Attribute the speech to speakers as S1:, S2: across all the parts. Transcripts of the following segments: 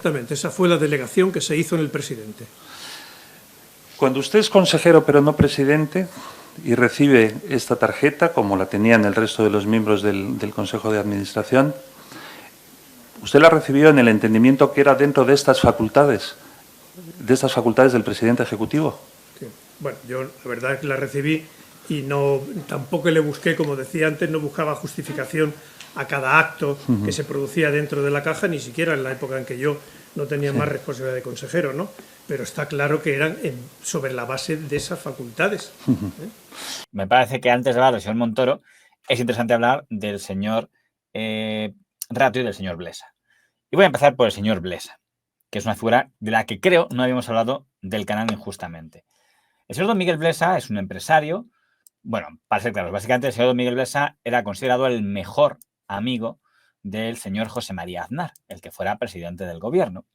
S1: Exactamente, esa fue la delegación que se hizo en el presidente.
S2: Cuando usted es consejero pero no presidente y recibe esta tarjeta, como la tenían el resto de los miembros del Consejo de Administración, ¿usted la recibió en el entendimiento que era dentro de estas facultades del presidente ejecutivo?
S1: Sí. Bueno, yo la verdad es que la recibí y no, tampoco le busqué, como decía antes, no buscaba justificación a cada acto que se producía dentro de la caja, ni siquiera en la época en que yo no tenía más responsabilidad de consejero, ¿no? Pero está claro que eran sobre la base de esas facultades.
S3: Me parece que antes de hablar del señor Montoro, es interesante hablar del señor Rato y del señor Blesa. Y voy a empezar por el señor Blesa, que es una figura de la que creo no habíamos hablado del canal injustamente. El señor don Miguel Blesa es un empresario. Bueno, para ser claros, básicamente el señor don Miguel Blesa era considerado el mejor amigo del señor José María Aznar, el que fuera presidente del gobierno.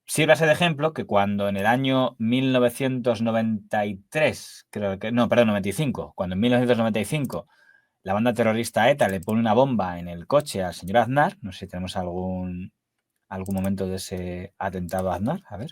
S3: Sírvase de ejemplo que cuando en el año 1993, perdón, 95, cuando en 1995 la banda terrorista ETA le pone una bomba en el coche al señor Aznar, no sé si tenemos algún momento de ese atentado a Aznar, a ver.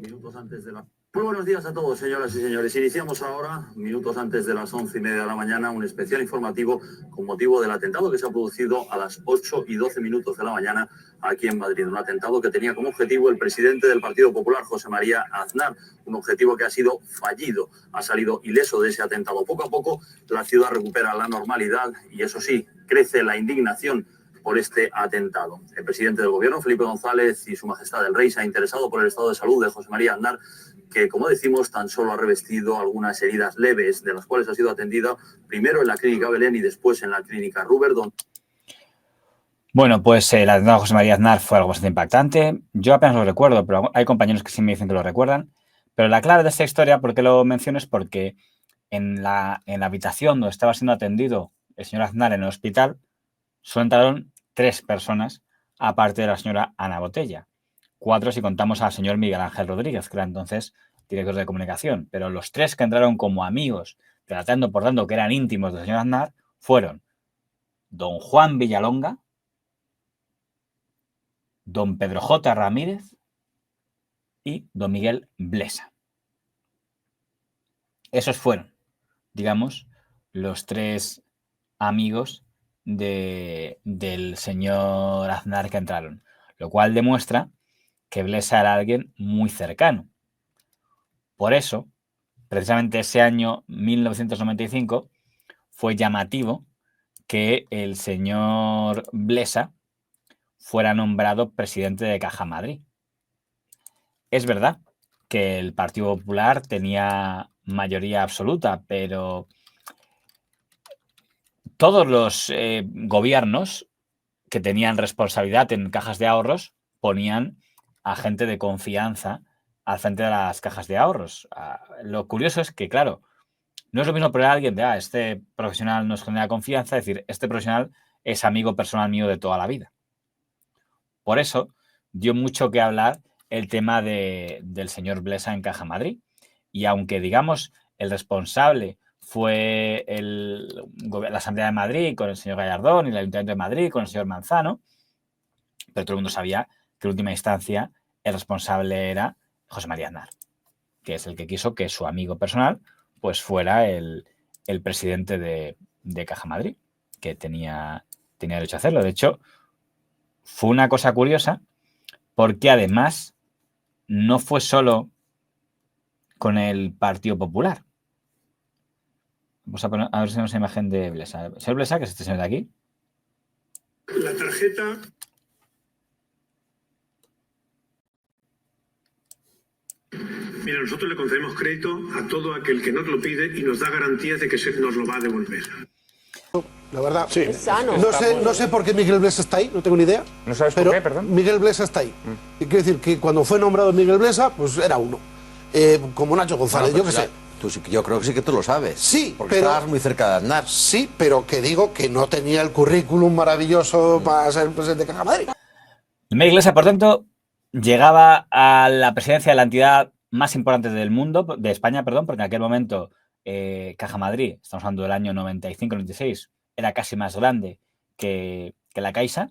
S4: Minutos antes de la... Muy buenos días a todos, señoras y señores. Iniciamos ahora, minutos antes de las 11:30 de la mañana, un especial informativo con motivo del atentado que se ha producido a las 8:12 de la mañana aquí en Madrid. Un atentado que tenía como objetivo el presidente del Partido Popular, José María Aznar. Un objetivo que ha sido fallido. Ha salido ileso de ese atentado. Poco a poco la ciudad recupera la normalidad y, eso sí, crece la indignación por este atentado. El presidente del gobierno, Felipe González, y su majestad el rey se ha interesado por el estado de salud de José María Aznar, que, como decimos, tan solo ha revestido algunas heridas leves, de las cuales ha sido atendida primero en la clínica Belén y después en la clínica Ruber.
S3: Bueno, pues el atentado a José María Aznar fue algo bastante impactante. Yo apenas lo recuerdo, pero hay compañeros que sí me dicen que lo recuerdan. Pero la clave de esta historia, ¿por qué lo menciono? Es porque en la habitación donde estaba siendo atendido el señor Aznar en el hospital, solo entraron 3 personas, aparte de la señora Ana Botella. 4 si contamos al señor Miguel Ángel Rodríguez, que era entonces director de comunicación. Pero los 3 que entraron como amigos, tratando por tanto que eran íntimos del señor Aznar, fueron don Juan Villalonga, don Pedro J. Ramírez y don Miguel Blesa. Esos fueron, digamos, los 3 amigos del señor Aznar que entraron, lo cual demuestra que Blesa era alguien muy cercano. Por eso, precisamente ese año 1995 fue llamativo que el señor Blesa fuera nombrado presidente de Caja Madrid. Es verdad que el Partido Popular tenía mayoría absoluta, pero todos los gobiernos que tenían responsabilidad en cajas de ahorros ponían a gente de confianza al frente de las cajas de ahorros. Lo curioso es que, claro, no es lo mismo poner a alguien de este profesional nos genera confianza, es decir, este profesional es amigo personal mío de toda la vida. Por eso dio mucho que hablar el tema del señor Blesa en Caja Madrid. Y aunque, digamos, el responsable fue la Asamblea de Madrid con el señor Gallardón y el Ayuntamiento de Madrid con el señor Manzano, pero todo el mundo sabía que en última instancia el responsable era José María Aznar, que es el que quiso que su amigo personal pues fuera el presidente de Caja Madrid, que tenía derecho a hacerlo. De hecho, fue una cosa curiosa porque además no fue solo con el Partido Popular. Vamos a poner, a ver si tenemos una imagen de Blesa. Señor Blesa, que es este señor de aquí.
S5: La tarjeta... Mira, nosotros le concedemos crédito a todo aquel que nos lo pide y nos da garantías de que nos lo va a devolver.
S6: La verdad,
S7: sí.
S6: Es sano. No sé por qué Miguel Blesa está ahí, no tengo ni idea.
S7: ¿No sabes
S6: pero
S7: por qué, perdón?
S6: Miguel Blesa está ahí. Y quiero decir que cuando fue nombrado Miguel Blesa, pues era uno. Como Nacho González, yo qué sé.
S8: Yo creo que sí que tú lo sabes.
S6: Sí,
S8: porque
S6: pero
S8: estabas muy cerca de Aznar.
S6: Sí, pero que digo que no tenía el currículum maravilloso para ser presidente de Caja Madrid.
S3: Miguel Iglesias, por tanto, llegaba a la presidencia de la entidad más importante del mundo, de España, perdón, porque en aquel momento Caja Madrid, estamos hablando del año 95-96, era casi más grande que la Caixa.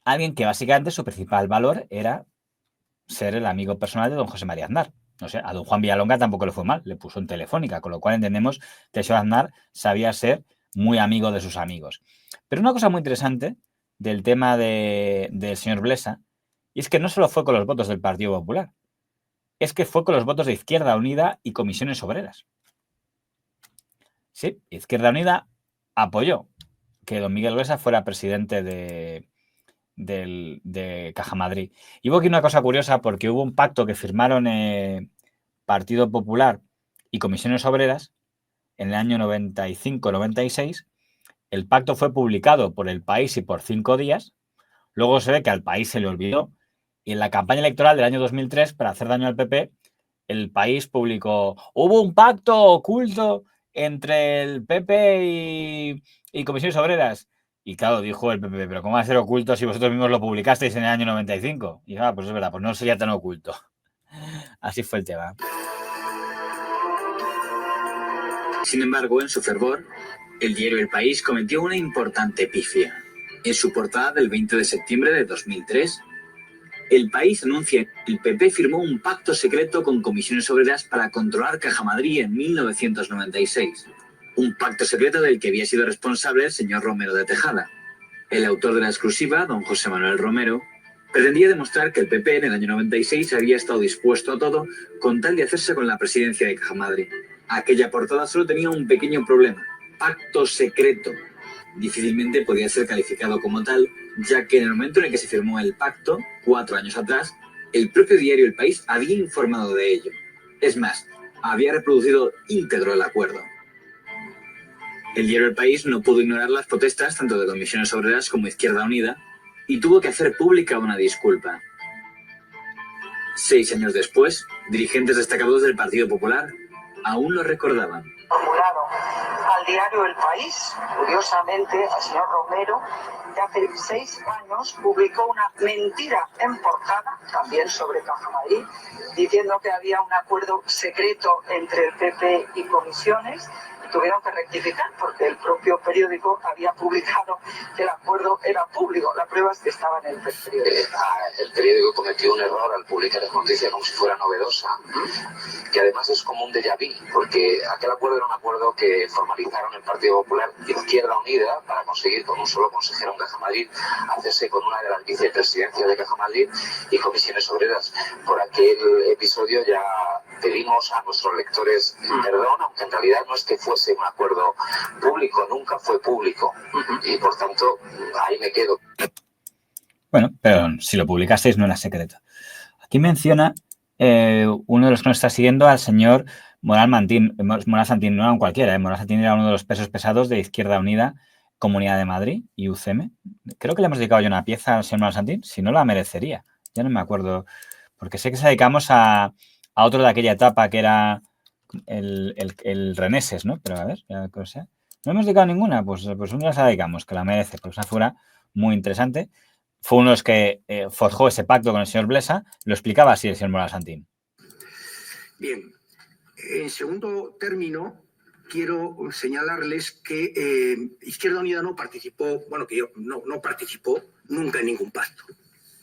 S3: Alguien que básicamente su principal valor era ser el amigo personal de don José María Aznar. No sé, a don Juan Villalonga tampoco le fue mal, le puso en Telefónica, con lo cual entendemos que el señor Aznar sabía ser muy amigo de sus amigos. Pero una cosa muy interesante del tema del señor Blesa, y es que no solo fue con los votos del Partido Popular, es que fue con los votos de Izquierda Unida y Comisiones Obreras. Sí, Izquierda Unida apoyó que don Miguel Blesa fuera presidente de Caja Madrid. Y hubo aquí una cosa curiosa porque hubo un pacto que firmaron Partido Popular y Comisiones Obreras en el año 95-96. El pacto fue publicado por El País y por 5 días. Luego se ve que al País se le olvidó. Y en la campaña electoral del año 2003, para hacer daño al PP, El País publicó: hubo un pacto oculto entre el PP y Comisiones Obreras. Y claro, dijo el PP, pero ¿cómo va a ser oculto si vosotros mismos lo publicasteis en el año 95? Y pues es verdad, pues no sería tan oculto. Así fue el tema.
S7: Sin embargo, en su fervor, el diario El País cometió una importante pifia. En su portada del 20 de septiembre de 2003, El País anuncia que el PP firmó un pacto secreto con Comisiones Obreras para controlar Caja Madrid en 1996. Un pacto secreto del que había sido responsable el señor Romero de Tejada. El autor de la exclusiva, don José Manuel Romero, pretendía demostrar que el PP en el año 96 había estado dispuesto a todo con tal de hacerse con la presidencia de Caja Madrid. Aquella portada solo tenía un pequeño problema: pacto secreto. Difícilmente podía ser calificado como tal, ya que en el momento en el que se firmó el pacto, 4 años atrás, el propio diario El País había informado de ello. Es más, había reproducido íntegro el acuerdo. El diario El País no pudo ignorar las protestas tanto de Comisiones Obreras como Izquierda Unida y tuvo que hacer pública una disculpa. 6 años después, dirigentes destacados del Partido Popular aún lo recordaban.
S9: Formulado al diario El País, curiosamente, al señor Romero, que hace 6 años publicó una mentira en portada, también sobre Caja Madrid, diciendo que había un acuerdo secreto entre el PP y Comisiones. Tuvieron que rectificar porque el propio periódico había publicado que el acuerdo era público. La prueba es que estaba en el periódico.
S10: El periódico cometió un error al publicar esa noticia como si fuera novedosa, que además es como un déjà vu, porque aquel acuerdo era un acuerdo que formalizaron el Partido Popular y Izquierda Unida para conseguir con un solo consejero en Caja Madrid hacerse con una de las vicepresidencias de Caja Madrid y Comisiones Obreras. Por aquel episodio ya pedimos a nuestros lectores perdón, aunque en realidad no es que fuese un acuerdo público, nunca fue público, y por tanto ahí me quedo.
S3: Bueno, pero si lo publicasteis no era secreto. Aquí menciona uno de los que nos está siguiendo al señor Moral Santín, no era un cualquiera, Moral Santín era uno de los pesos pesados de Izquierda Unida, Comunidad de Madrid y UCM. Creo que le hemos dedicado ya una pieza al señor Moral Santín, si no la merecería, ya no me acuerdo, porque sé que se dedicamos a otro de aquella etapa que era el Reneses, ¿no? Pero a ver, o sea, no hemos dedicado ninguna, pues una la dedicamos, que la merece, porque es una figura muy interesante. Fue uno de los que forjó ese pacto con el señor Blesa. Lo explicaba así el señor Moral Santín.
S11: Bien, en segundo término, quiero señalarles que Izquierda Unida no participó, bueno, que no participó nunca en ningún pacto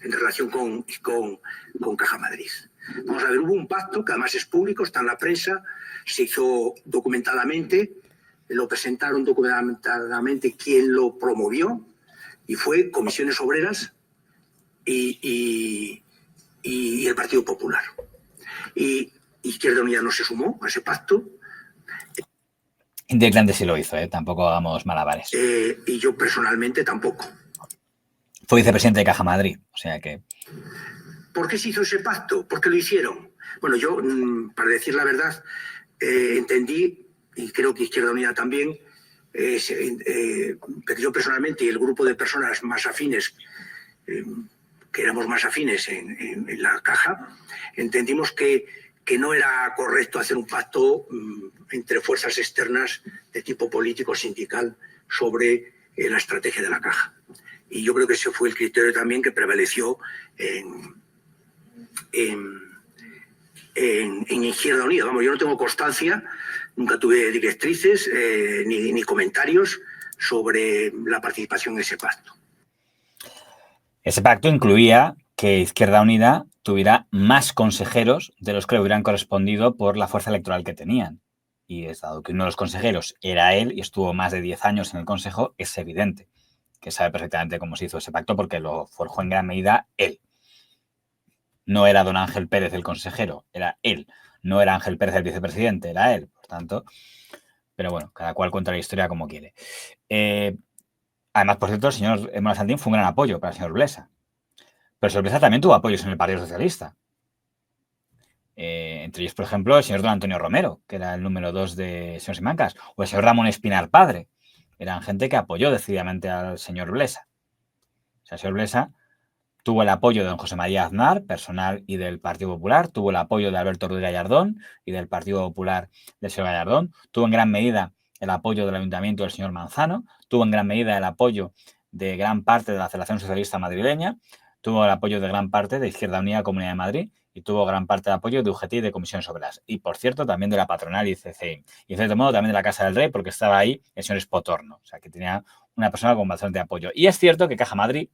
S11: en relación con Caja Madrid. Vamos a ver, hubo un pacto que además es público, está en la prensa, se hizo documentadamente, lo presentaron documentadamente quien lo promovió, y fue Comisiones Obreras y el Partido Popular. Y Izquierda Unida no se sumó a ese pacto.
S3: Directamente sí lo hizo, tampoco hagamos malabares.
S11: Y yo personalmente tampoco.
S3: Fue vicepresidente de Caja Madrid, o sea que...
S11: ¿Por qué se hizo ese pacto? ¿Por qué lo hicieron? Bueno, yo, para decir la verdad, entendí, y creo que Izquierda Unida también, pero yo personalmente y el grupo de personas más afines, que éramos más afines en la Caja, entendimos que no era correcto hacer un pacto entre fuerzas externas de tipo político sindical sobre la estrategia de la Caja. Y yo creo que ese fue el criterio también que prevaleció en Izquierda Unida. Vamos, yo no tengo constancia, nunca tuve directrices ni comentarios sobre la participación en ese pacto.
S3: Ese pacto incluía que Izquierda Unida tuviera más consejeros de los que le hubieran correspondido por la fuerza electoral que tenían. Y dado que uno de los consejeros era él y estuvo más de 10 años en el Consejo, es evidente que sabe perfectamente cómo se hizo ese pacto porque lo forjó en gran medida él. No era don Ángel Pérez el consejero, era él. No era Ángel Pérez el vicepresidente, era él. Por tanto, pero bueno, cada cual cuenta la historia como quiere. Además, por cierto, el señor Mora Santín fue un gran apoyo para el señor Blesa. Pero el señor Blesa también tuvo apoyos en el Partido Socialista. Entre ellos, por ejemplo, el señor don Antonio Romero, que era el número 2 de Señores y Mancas, o el señor Ramón Espinar Padre. Eran gente que apoyó decididamente al señor Blesa. O sea, el señor Blesa tuvo el apoyo de don José María Aznar, personal y del Partido Popular, tuvo el apoyo de Alberto Ruiz Gallardón y del Partido Popular del señor Gallardón, tuvo en gran medida el apoyo del Ayuntamiento del señor Manzano, tuvo en gran medida el apoyo de gran parte de la Federación Socialista Madrileña, tuvo el apoyo de gran parte de Izquierda Unida Comunidad de Madrid y tuvo gran parte de apoyo de UGT y de Comisiones Obreras. Y, por cierto, también de la patronal y CCI. Y, de cierto modo, también de la Casa del Rey, porque estaba ahí el señor Espotorno. O sea, que tenía una persona con bastante apoyo. Y es cierto que Caja Madrid,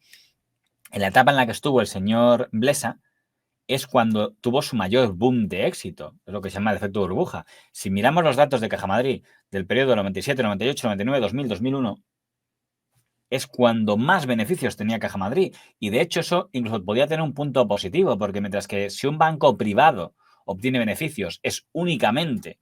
S3: en la etapa en la que estuvo el señor Blesa, es cuando tuvo su mayor boom de éxito. Es lo que se llama el efecto burbuja. Si miramos los datos de Caja Madrid del periodo 97, 98, 99, 2000, 2001, es cuando más beneficios tenía Caja Madrid. Y de hecho eso incluso podía tener un punto positivo, porque mientras que si un banco privado obtiene beneficios es únicamente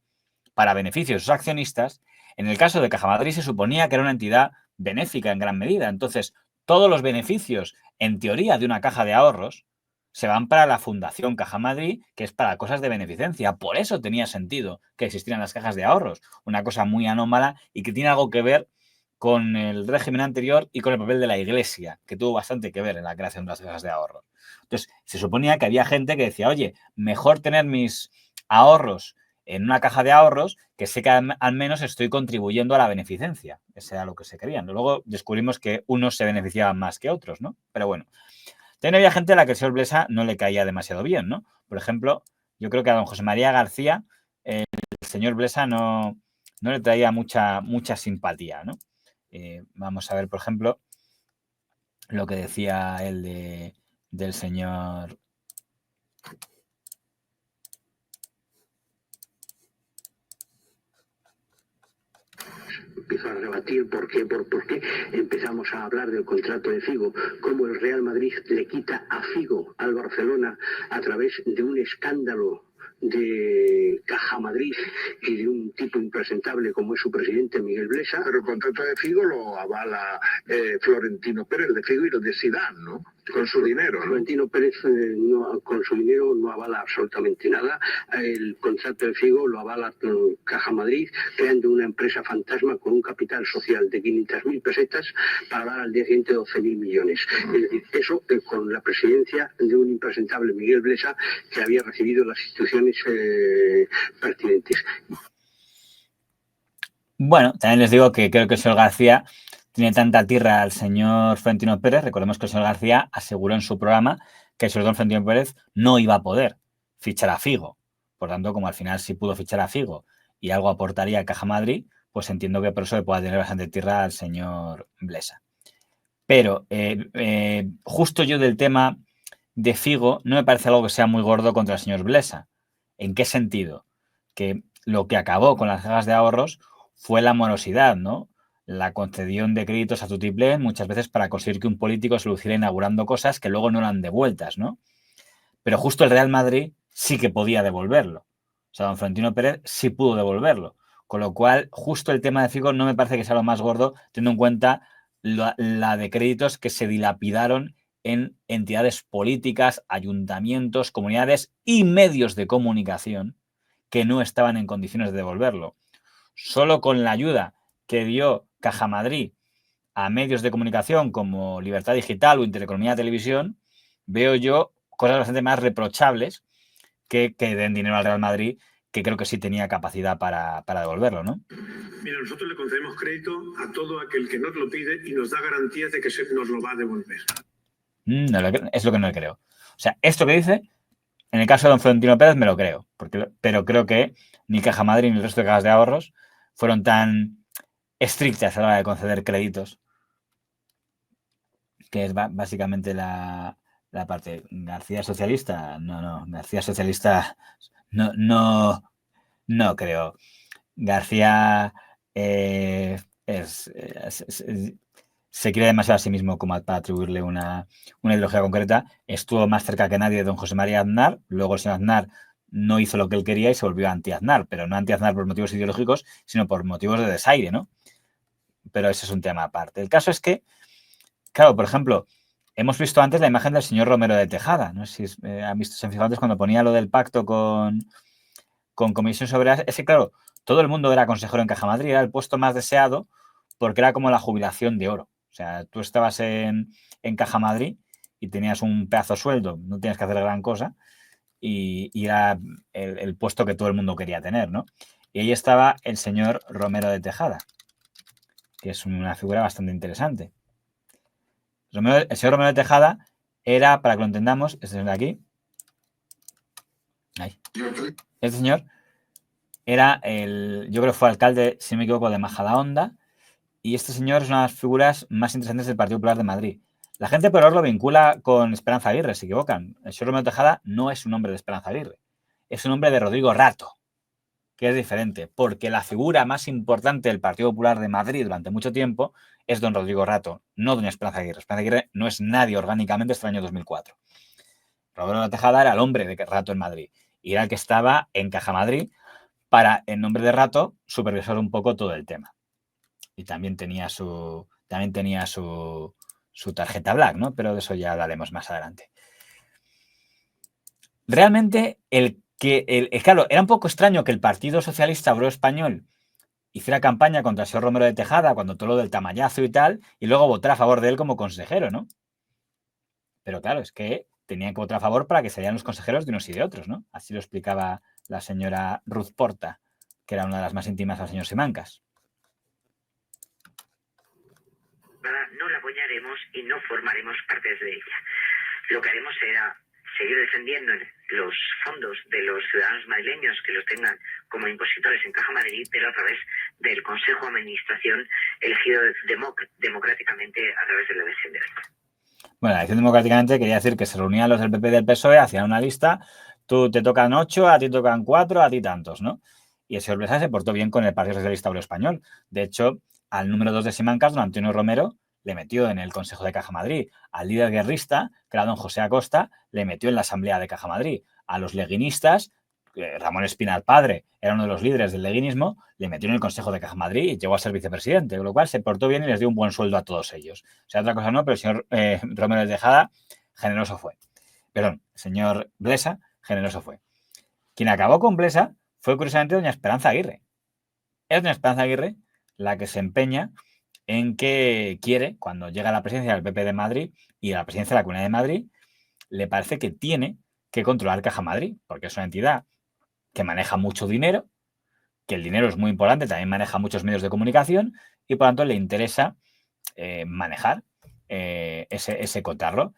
S3: para beneficios de sus accionistas, en el caso de Caja Madrid se suponía que era una entidad benéfica en gran medida. Entonces, todos los beneficios, en teoría, de una caja de ahorros se van para la Fundación Caja Madrid, que es para cosas de beneficencia. Por eso tenía sentido que existieran las cajas de ahorros. Una cosa muy anómala y que tiene algo que ver con el régimen anterior y con el papel de la Iglesia, que tuvo bastante que ver en la creación de las cajas de ahorros. Entonces, se suponía que había gente que decía, oye, mejor tener mis ahorros en una caja de ahorros que sé que al menos estoy contribuyendo a la beneficencia. Ese era lo que se querían. Luego descubrimos que unos se beneficiaban más que otros, ¿no? Pero bueno, también había gente a la que el señor Blesa no le caía demasiado bien, ¿no? Por ejemplo, yo creo que a don José María García el señor Blesa no le traía mucha simpatía, ¿no? Vamos a ver, por ejemplo, lo que decía él del señor...
S11: Empiezo a rebatir por qué empezamos a hablar del contrato de Figo, cómo el Real Madrid le quita a Figo al Barcelona a través de un escándalo de Caja Madrid y de un tipo impresentable como es su presidente Miguel Blesa.
S12: Pero el contrato de Figo lo avala Florentino Pérez, el de Figo y el de Zidane, ¿no? Con su dinero, ¿no?
S11: Florentino Pérez con su dinero no avala absolutamente nada. El contrato de Figo lo avala Caja Madrid, creando una empresa fantasma con un capital social de 500.000 pesetas para dar al día siguiente 12.000 millones. Es decir, eso con la presidencia de un impresentable Miguel Blesa que había recibido las instituciones pertinentes.
S3: Bueno, también les digo que creo que el señor García tiene tanta tierra al señor Florentino Pérez. Recordemos que el señor García aseguró en su programa que el señor don Florentino Pérez no iba a poder fichar a Figo. Por tanto, como al final sí pudo fichar a Figo y algo aportaría a Caja Madrid, pues entiendo que por eso le pueda tener bastante tierra al señor Blesa. Pero justo yo del tema de Figo no me parece algo que sea muy gordo contra el señor Blesa. ¿En qué sentido? Que lo que acabó con las cajas de ahorros fue la morosidad, ¿no? La concesión de créditos a tutiplén muchas veces para conseguir que un político se luciera inaugurando cosas que luego no eran devueltas, ¿no? Pero justo el Real Madrid sí que podía devolverlo. O sea, don Florentino Pérez sí pudo devolverlo. Con lo cual, justo el tema de Figo no me parece que sea lo más gordo, teniendo en cuenta la de créditos que se dilapidaron en entidades políticas, ayuntamientos, comunidades y medios de comunicación que no estaban en condiciones de devolverlo. Solo con la ayuda que dio Caja Madrid a medios de comunicación como Libertad Digital o Intereconomía Televisión, veo yo cosas bastante más reprochables que den dinero al Real Madrid que creo que sí tenía capacidad para devolverlo, ¿no?
S5: Mira, nosotros le concedemos crédito a todo aquel que nos lo pide y nos da garantías de que nos lo va a devolver.
S3: No, es lo que no le creo. O sea, esto que dice, en el caso de don Florentino Pérez me lo creo, pero creo que ni Caja Madrid ni el resto de cajas de ahorros fueron tan estrictas a la hora de conceder créditos, que es básicamente la parte. García socialista, no, García socialista no creo. García se cree demasiado a sí mismo como para atribuirle una ideología concreta. Estuvo más cerca que nadie de don José María Aznar. Luego el señor Aznar no hizo lo que él quería y se volvió anti-Aznar, pero no anti-Aznar por motivos ideológicos, sino por motivos de desaire, ¿no? Pero ese es un tema aparte. El caso es que, claro, por ejemplo, hemos visto antes la imagen del señor Romero de Tejada. No sé si han visto, se han fijado antes cuando ponía lo del pacto con Comisión sobre ese, claro, todo el mundo era consejero en Caja Madrid, era el puesto más deseado porque era como la jubilación de oro. O sea, tú estabas en Caja Madrid y tenías un pedazo de sueldo, no tenías que hacer gran cosa y era el puesto que todo el mundo quería tener, ¿no? Y ahí estaba el señor Romero de Tejada, que es una figura bastante interesante. El señor Romero de Tejada era, para que lo entendamos, este señor de aquí. Ahí. Este señor era yo creo que fue alcalde, si no me equivoco, de Majadahonda, y este señor es una de las figuras más interesantes del Partido Popular de Madrid. La gente por ahora lo vincula con Esperanza Aguirre, se equivocan. El señor Romero Tejada no es un hombre de Esperanza Aguirre, es un hombre de Rodrigo Rato, que es diferente, porque la figura más importante del Partido Popular de Madrid durante mucho tiempo es don Rodrigo Rato, no doña Esperanza Aguirre. Esperanza Aguirre no es nadie orgánicamente hasta el año 2004. Rodrigo Tejada era el hombre de Rato en Madrid, y era el que estaba en Caja Madrid para, en nombre de Rato, supervisar un poco todo el tema. Y también tenía su tarjeta black, ¿no? Pero de eso ya hablaremos más adelante. Realmente, claro, era un poco extraño que el Partido Socialista Obrero Español hiciera campaña contra el señor Romero de Tejada cuando todo lo del tamallazo y tal, y luego votara a favor de él como consejero, ¿no? Pero claro, es que tenían que votar a favor para que salieran los consejeros de unos y de otros, ¿no? Así lo explicaba la señora Ruth Porta, que era una de las más íntimas al señor Simancas.
S13: No la apoyaremos y no formaremos parte de ella. Lo que haremos será seguir defendiendo los fondos de los ciudadanos madrileños que los tengan como impositores en Caja Madrid, pero a través del Consejo de Administración elegido democráticamente a través de la elección directa.
S3: Bueno, la elección democráticamente quería decir que se reunían los del PP y del PSOE, hacían una lista, tú te tocan 8, a ti tocan 4, a ti tantos, ¿no? Y el señor Blesa se portó bien con el Partido Socialista Obrero Español. De hecho, al número 2 de Simancas, don Antonio Romero, le metió en el Consejo de Caja Madrid. Al líder guerrista, que era don José Acosta, le metió en la Asamblea de Caja Madrid. A los leguinistas, Ramón Espina, el padre, era uno de los líderes del leguinismo, le metió en el Consejo de Caja Madrid y llegó a ser vicepresidente, con lo cual se portó bien y les dio un buen sueldo a todos ellos. O sea, otra cosa no, pero el señor Romero de Tejada, generoso fue. Perdón, el señor Blesa, generoso fue. Quien acabó con Blesa fue, curiosamente, doña Esperanza Aguirre. Es doña Esperanza Aguirre la que se empeña en que quiere, cuando llega a la presidencia del PP de Madrid y a la presidencia de la Comunidad de Madrid, le parece que tiene que controlar Caja Madrid, porque es una entidad que maneja mucho dinero, que el dinero es muy importante, también maneja muchos medios de comunicación y por lo tanto le interesa manejar ese cotarro.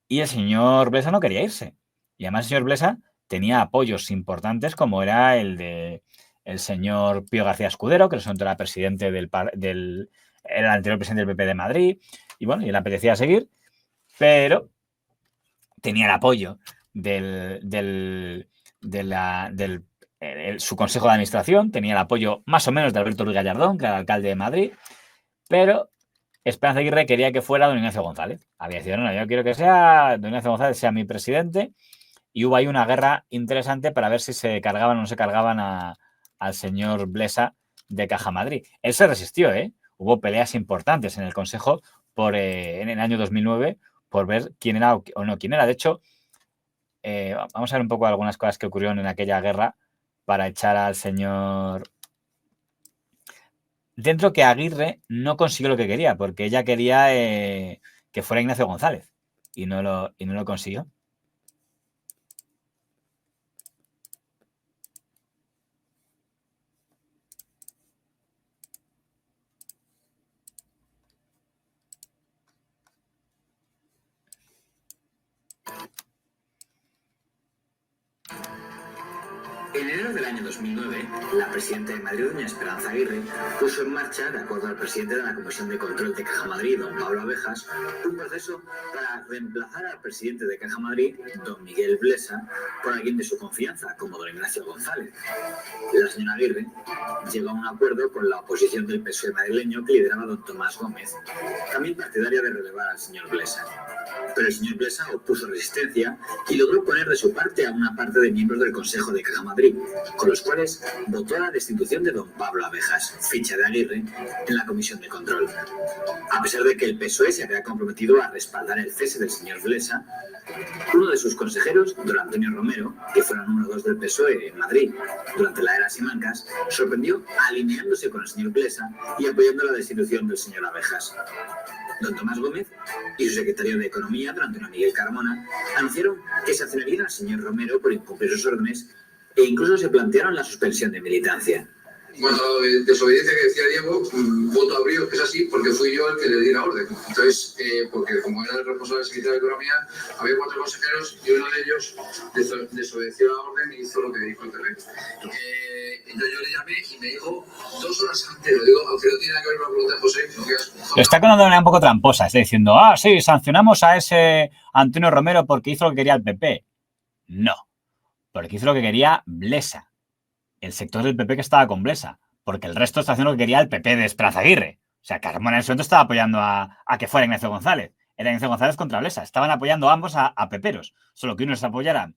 S3: Y el señor Blesa no quería irse. Y además el señor Blesa tenía apoyos importantes como era el de el señor Pío García Escudero, que era presidente era el anterior presidente del PP de Madrid, y bueno, y le apetecía seguir, pero tenía el apoyo su consejo de administración, tenía el apoyo más o menos de Alberto Ruiz Gallardón, que era el alcalde de Madrid, pero Esperanza Aguirre quería que fuera don Ignacio González. Había dicho, no, yo quiero que don Ignacio González sea mi presidente, y hubo ahí una guerra interesante para ver si se cargaban o no se cargaban al señor Blesa de Caja Madrid. Él se resistió, ¿eh? Hubo peleas importantes en el Consejo en el año 2009 por ver quién era o no quién era. De hecho, vamos a ver un poco algunas cosas que ocurrieron en aquella guerra para echar al señor... Dentro que Aguirre no consiguió lo que quería, porque ella quería que fuera Ignacio González y no lo consiguió.
S7: En enero del año 2009, la presidenta de Madrid, doña Esperanza Aguirre, puso en marcha, de acuerdo al presidente de la Comisión de Control de Caja Madrid, don Pablo Abejas, un proceso para reemplazar al presidente de Caja Madrid, don Miguel Blesa, por alguien de su confianza, como don Ignacio González. La señora Aguirre llegó a un acuerdo con la oposición del PSOE madrileño que lideraba don Tomás Gómez, también partidaria de relevar al señor Blesa. Pero el señor Blesa opuso resistencia y logró poner de su parte a una parte de miembros del Consejo de Caja Madrid, con los cuales votó la destitución de don Pablo Abejas, ficha de Aguirre, en la Comisión de Control. A pesar de que el PSOE se había comprometido a respaldar el cese del señor Blesa, uno de sus consejeros, don Antonio Romero, que fuera número 2 del PSOE en Madrid durante la era Simancas, sorprendió alineándose con el señor Blesa y apoyando la destitución del señor Abejas. Don Tomás Gómez y su secretario de Economía, don Antonio Miguel Carmona, anunciaron que sancionarían al señor Romero por incumplir sus órdenes e incluso se plantearon la suspensión de militancia.
S14: En cuanto a la desobediencia que decía Diego, voto abrió, es así, porque fui yo el que le di la orden. Entonces, porque como era el responsable del secretario de Economía, había 4 consejeros y uno de ellos desobedeció la orden y hizo lo que dijo el TP. Entonces yo le llamé y me dijo 2 horas antes, lo digo, aunque no tiene nada que ver con la pregunta de José.
S3: Lo está contando de manera un poco tramposa, está diciendo, sí, sancionamos a ese Antonio Romero porque hizo lo que quería el PP. No, porque hizo lo que quería Blesa, el sector del PP que estaba con Blesa, porque el resto está haciendo lo que quería el PP de Esperanza Aguirre. O sea, Carmona en ese momento estaba apoyando a que fuera Ignacio González. Era Ignacio González contra Blesa. Estaban apoyando ambos a peperos. Solo que unos apoyaban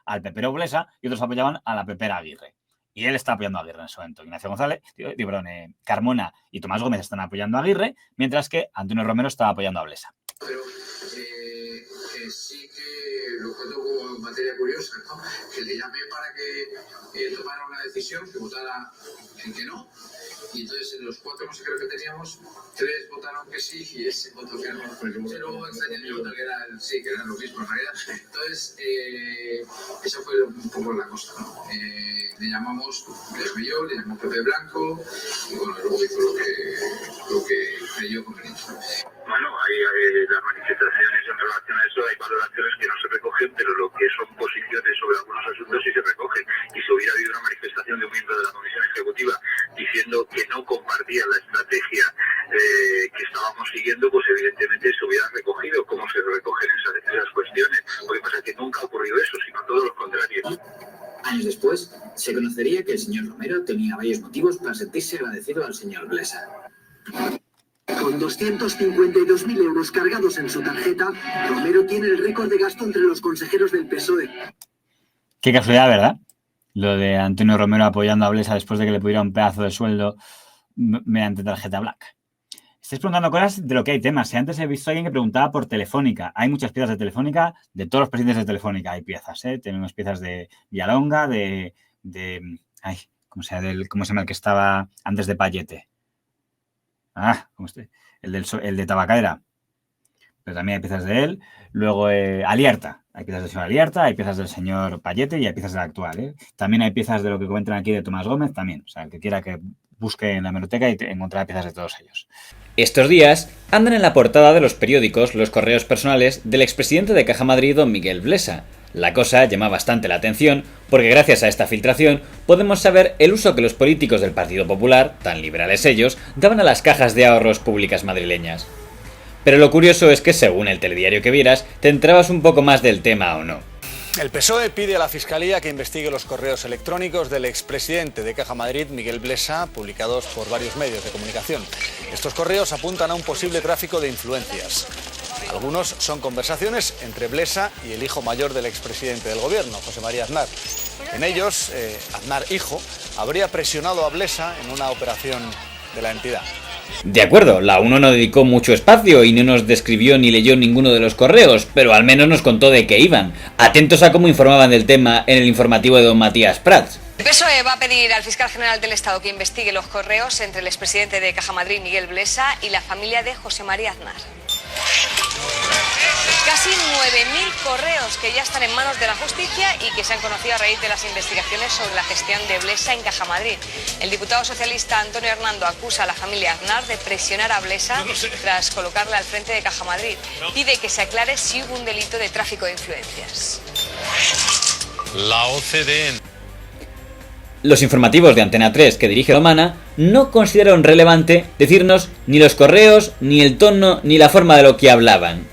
S3: al pepero Blesa y otros apoyaban a la pepera Aguirre. Y él está apoyando a Aguirre en ese momento. Ignacio González, Carmona y Tomás Gómez están apoyando a Aguirre, mientras que Antonio Romero está apoyando a Blesa.
S14: Pero sí que lo cuento como materia curiosa, ¿no? Que le llamé para que tomara una decisión, que votara en que no. Y entonces en los 4 consejeros que teníamos, 3 votaron que sí y ese votó que no. Pero extrañamente otro que era sí, que eran lo mismo en realidad. Entonces, esa fue un poco la cosa, ¿no? Le llamamos, le llamó Pepe Blanco, y bueno, luego hizo lo que creyó conveniente.
S12: Bueno, hay las manifestaciones en relación a eso, hay valoraciones que no se recogen, pero lo que son posiciones sobre algunos asuntos sí se recogen. Y si hubiera habido una manifestación de un miembro de la Comisión Ejecutiva diciendo que no compartía la estrategia que estábamos siguiendo, pues evidentemente se hubiera recogido, como se recogen esas cuestiones. Lo que pasa es que nunca ha ocurrido eso, sino todo lo contrario.
S7: Años después, se conocería que el señor Romero tenía varios motivos para sentirse agradecido al señor Blesa.
S15: Con 252.000 euros cargados en su tarjeta, Romero tiene el récord de gasto entre los consejeros del PSOE.
S3: Qué casualidad, ¿verdad? Lo de Antonio Romero apoyando a Blesa después de que le pudiera un pedazo de sueldo mediante tarjeta Black. Estáis preguntando cosas de lo que hay temas. Si antes he visto a alguien que preguntaba por Telefónica. Hay muchas piezas de Telefónica, de todos los presidentes de Telefónica hay piezas, ¿eh? Tenemos piezas de Villalonga, ¿cómo se llama el que estaba antes de Payete? El de Tabacalera. Pero también hay piezas de él. Luego Alierta. Hay piezas del señor Alierta, hay piezas del señor Payete y hay piezas del actual, ¿eh? También hay piezas de lo que comentan aquí de Tomás Gómez también. O sea, el que quiera que busque en la hemeroteca y encontrará piezas de todos ellos.
S16: Estos días andan en la portada de los periódicos los correos personales del expresidente de Caja Madrid, don Miguel Blesa. La cosa llama bastante la atención porque gracias a esta filtración podemos saber el uso que los políticos del Partido Popular, tan liberales ellos, daban a las cajas de ahorros públicas madrileñas. Pero lo curioso es que según el telediario que vieras, te enterabas un poco más del tema o no.
S17: El PSOE pide a la Fiscalía que investigue los correos electrónicos del expresidente de Caja Madrid, Miguel Blesa, publicados por varios medios de comunicación. Estos correos apuntan a un posible tráfico de influencias. Algunos son conversaciones entre Blesa y el hijo mayor del expresidente del gobierno, José María Aznar. En ellos, Aznar, hijo, habría presionado a Blesa en una operación de la entidad.
S16: De acuerdo, la UNO no dedicó mucho espacio y no nos describió ni leyó ninguno de los correos, pero al menos nos contó de qué iban. Atentos a cómo informaban del tema en el informativo de don Matías Prats.
S18: El PSOE va a pedir al fiscal general del Estado que investigue los correos entre el expresidente de Caja Madrid, Miguel Blesa, y la familia de José María Aznar. Casi 9.000 correos que ya están en manos de la justicia y que se han conocido a raíz de las investigaciones sobre la gestión de Blesa en Caja Madrid. El diputado socialista Antonio Hernando acusa a la familia Aznar de presionar a Blesa tras colocarle al frente de Caja Madrid. Pide que se aclare si hubo un delito de tráfico de influencias.
S19: La OCDE.
S16: Los informativos de Antena 3 que dirige Romana no consideraron relevante decirnos ni los correos, ni el tono, ni la forma de lo que hablaban.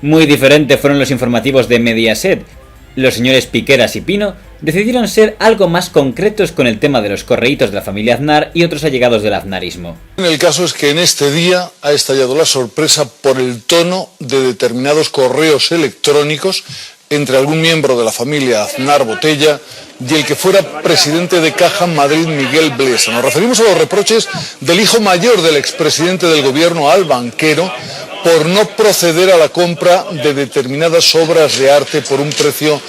S16: Muy diferente fueron los informativos de Mediaset. Los señores Piqueras y Pino decidieron ser algo más concretos con el tema de los correitos de la familia Aznar y otros allegados del aznarismo.
S19: El caso es que en este día ha estallado la sorpresa por el tono de determinados correos electrónicos entre algún miembro de la familia Aznar Botella y el que fuera presidente de Caja Madrid, Miguel Blesa. Nos referimos a los reproches del hijo mayor del expresidente del gobierno al banquero por no proceder a la compra de determinadas obras de arte por un precio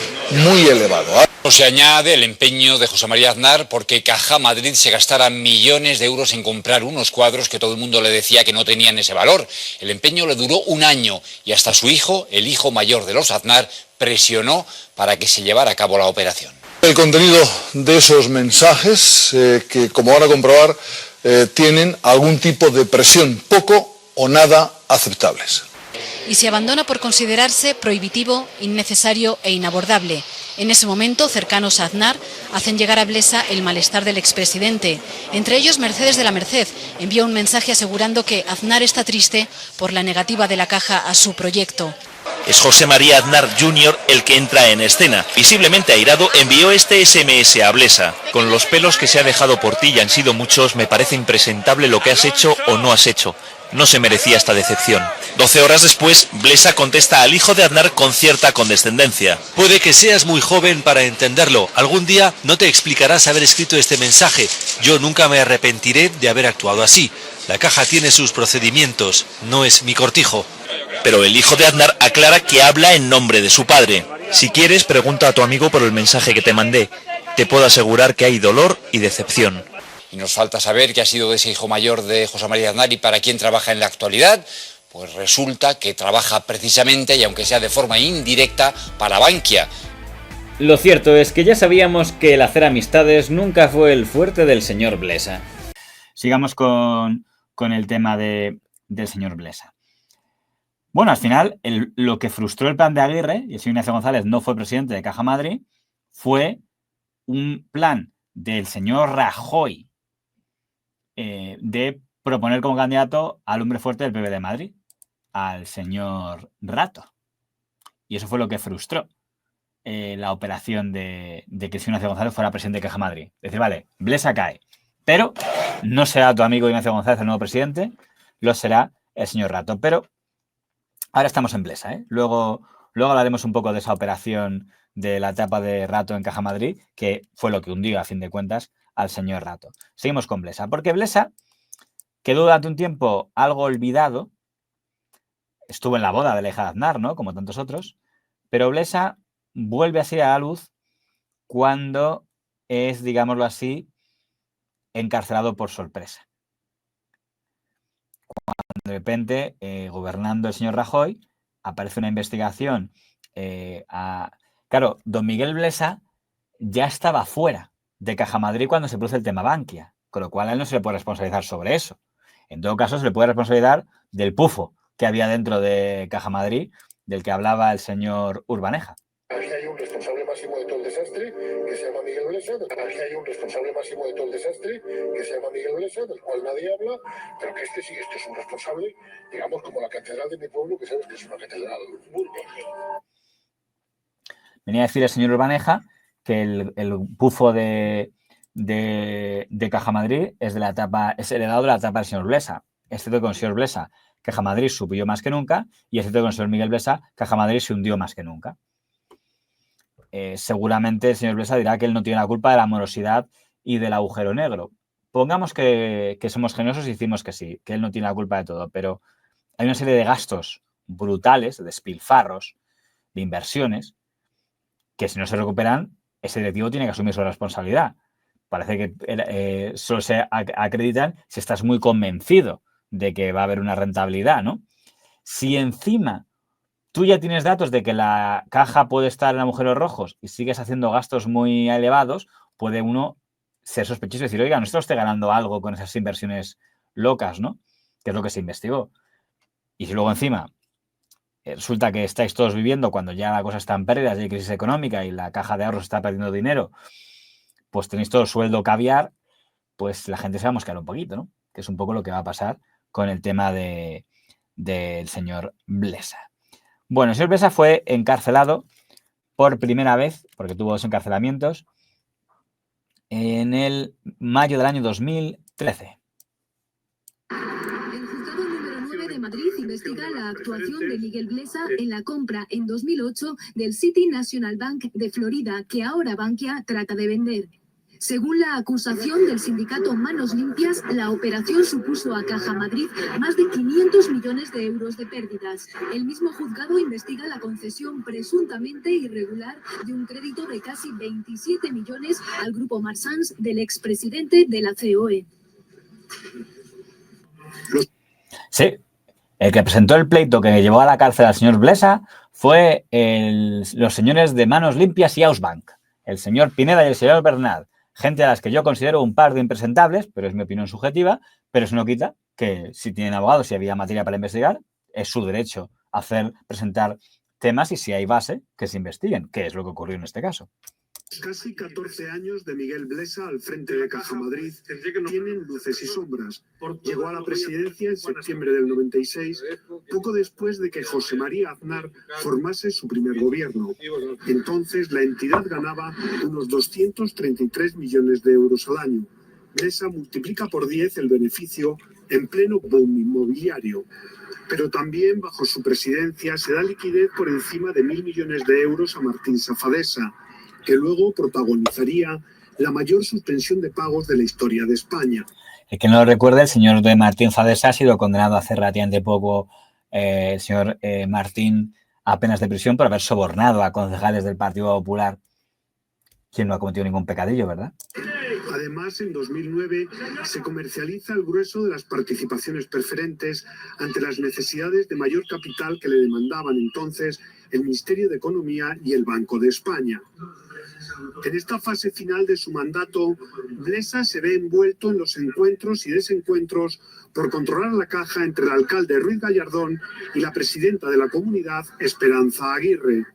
S19: muy elevado.
S20: Se añade el empeño de José María Aznar porque Caja Madrid se gastara millones de euros en comprar unos cuadros que todo el mundo le decía que no tenían ese valor. El empeño le duró un año y hasta su hijo, el hijo mayor de los Aznar, presionó para que se llevara a cabo la operación.
S19: El contenido de esos mensajes, que como van a comprobar, tienen algún tipo de presión, poco o nada aceptables.
S21: Y se abandona por considerarse prohibitivo, innecesario e inabordable. En ese momento, cercanos a Aznar hacen llegar a Blesa el malestar del expresidente. Entre ellos, Mercedes de la Merced envió un mensaje asegurando que Aznar está triste por la negativa de la Caja a su proyecto.
S22: Es José María Aznar Jr. el que entra en escena. Visiblemente airado, envió este SMS a Blesa. Con los pelos que se ha dejado por ti y han sido muchos, me parece impresentable lo que has hecho o no has hecho. No se merecía esta decepción. 12 horas después, Blesa contesta al hijo de Aznar con cierta condescendencia.
S23: Puede que seas muy joven para entenderlo. Algún día no te explicarás haber escrito este mensaje. Yo nunca me arrepentiré de haber actuado así. La Caja tiene sus procedimientos. No es mi cortijo.
S22: Pero el hijo de Aznar aclara que habla en nombre de su padre. Si quieres, pregunta a tu amigo por el mensaje que te mandé. Te puedo asegurar que hay dolor y decepción.
S20: Y nos falta saber qué ha sido de ese hijo mayor de José María Aznar y para quién trabaja en la actualidad. Pues resulta que trabaja precisamente, y aunque sea de forma indirecta, para Bankia.
S16: Lo cierto es que ya sabíamos que el hacer amistades nunca fue el fuerte del señor Blesa.
S3: Sigamos con el tema del señor Blesa. Bueno, al final, lo que frustró el plan de Aguirre, y el señor Ignacio González no fue presidente de Caja Madrid, fue un plan del señor Rajoy de proponer como candidato al hombre fuerte del PP de Madrid, al señor Rato. Y eso fue lo que frustró la operación de que el señor Ignacio González fuera presidente de Caja Madrid. Decir, vale, Blesa cae, pero no será tu amigo Ignacio González el nuevo presidente, lo será el señor Rato. Pero ahora estamos en Blesa, ¿eh? Luego hablaremos un poco de esa operación de la etapa de Rato en Caja Madrid, que fue lo que hundió, a fin de cuentas, al señor Rato. Seguimos con Blesa, porque Blesa quedó durante un tiempo algo olvidado. Estuvo en la boda de la hija de Aznar, ¿no? Como tantos otros. Pero Blesa vuelve así a la luz cuando es, digámoslo así, encarcelado por sorpresa. Cuando de repente, gobernando el señor Rajoy, aparece una investigación Claro, don Miguel Blesa ya estaba fuera de Caja Madrid cuando se produce el tema Bankia, con lo cual a él no se le puede responsabilizar sobre eso. En todo caso, se le puede responsabilizar del pufo que había dentro de Caja Madrid, del que hablaba el señor Urbaneja.
S24: Aquí hay un responsable máximo de todo el desastre, que se llama Miguel Blesa. Aquí hay un responsable máximo de todo el desastre, que se llama Miguel Blesa, del cual nadie habla, pero que este es un responsable, digamos, como la catedral de mi pueblo, que sabes que es una catedral Burgos.
S3: Venía a decir el señor Urbaneja que el pufo de Caja Madrid es heredado de la etapa del señor Blesa. Es cierto que con el señor Blesa Caja Madrid subió más que nunca, y es cierto que con el señor Miguel Blesa Caja Madrid se hundió más que nunca. Seguramente el señor Blesa dirá que él no tiene la culpa de la morosidad y del agujero negro. Pongamos que somos generosos y decimos que sí, que él no tiene la culpa de todo, pero hay una serie de gastos brutales, de despilfarros, de inversiones, que si no se recuperan, ese directivo tiene que asumir su responsabilidad. Parece que solo se acreditan si estás muy convencido de que va a haber una rentabilidad, ¿no? Si encima tú ya tienes datos de que la caja puede estar en agujeros rojos y sigues haciendo gastos muy elevados, puede uno ser sospechoso y decir, oiga, ¿no está usted ganando algo con esas inversiones locas, ¿no? Que es lo que se investigó. Y si luego encima resulta que estáis todos viviendo cuando ya la cosa está en pérdidas y hay crisis económica y la caja de ahorros está perdiendo dinero, pues tenéis todo sueldo caviar, pues la gente se va a mosquear un poquito, ¿no? Que es un poco lo que va a pasar con el tema del señor Blesa. Bueno, el señor Blesa fue encarcelado por primera vez, porque tuvo 2 encarcelamientos, en el mayo del año 2013.
S1: El juzgado número 9 de Madrid investiga la actuación de Miguel Blesa en la compra en 2008 del City National Bank de Florida, que ahora Bankia trata de vender. Según la acusación del sindicato Manos Limpias, la operación supuso a Caja Madrid más de 500 millones de euros de pérdidas. El mismo juzgado investiga la concesión presuntamente irregular de un crédito de casi 27 millones al grupo Marsans del expresidente de la COE.
S3: Sí, el que presentó el pleito que llevó a la cárcel al señor Blesa fue los señores de Manos Limpias y Ausbank, el señor Pineda y el señor Bernal. Gente a las que yo considero un par de impresentables, pero es mi opinión subjetiva, pero eso no quita que si tienen abogados, si había materia para investigar, es su derecho presentar temas y si hay base, que se investiguen, que es lo que ocurrió en este caso.
S5: Casi 14 años de Miguel Blesa al frente de Caja Madrid tienen luces y sombras. Llegó a la presidencia en septiembre del 96, poco después de que José María Aznar formase su primer gobierno. Entonces la entidad ganaba unos 233 millones de euros al año. Blesa multiplica por 10 el beneficio en pleno boom inmobiliario. Pero también bajo su presidencia se da liquidez por encima de 1.000 millones de euros a Martín Safadesa, que luego protagonizaría la mayor suspensión de pagos de la historia de España.
S3: El que no lo recuerde, el señor de Martín Safadesa ha sido condenado hace relativamente poco, el señor Martín, a penas de prisión por haber sobornado a concejales del Partido Popular, quien no ha cometido ningún pecadillo, ¿verdad?
S5: Además, en 2009 se comercializa el grueso de las participaciones preferentes ante las necesidades de mayor capital que le demandaban entonces el Ministerio de Economía y el Banco de España. En esta fase final de su mandato, Blesa se ve envuelto en los encuentros y desencuentros por controlar la caja entre el alcalde Ruiz Gallardón y la presidenta de la comunidad, Esperanza Aguirre.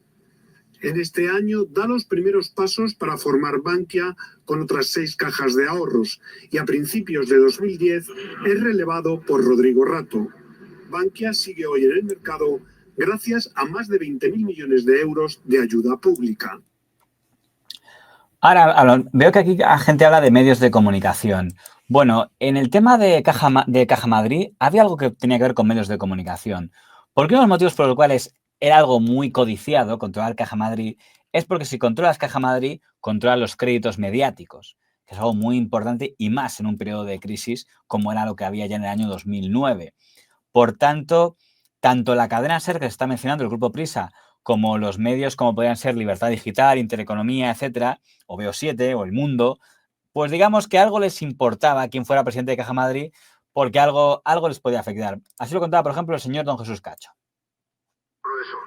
S5: En este año da los primeros pasos para formar Bankia con otras 6 cajas de ahorros y a principios de 2010 es relevado por Rodrigo Rato. Bankia sigue hoy en el mercado gracias a más de 20.000 millones de euros de ayuda pública.
S3: Ahora, veo que aquí la gente habla de medios de comunicación. Bueno, en el tema de Caja Madrid había algo que tenía que ver con medios de comunicación. Porque uno de los motivos por los cuales era algo muy codiciado controlar Caja Madrid es porque si controlas Caja Madrid, controlas los créditos mediáticos, que es algo muy importante y más en un periodo de crisis como era lo que había ya en el año 2009. Por tanto, tanto la cadena SER que se está mencionando, el Grupo Prisa, como los medios como podrían ser Libertad Digital, Intereconomía, etcétera, o Veo7 o El Mundo, pues digamos que algo les importaba quién fuera presidente de Caja Madrid porque algo les podía afectar. Así lo contaba, por ejemplo, el señor don Jesús Cacho.
S10: Profesor,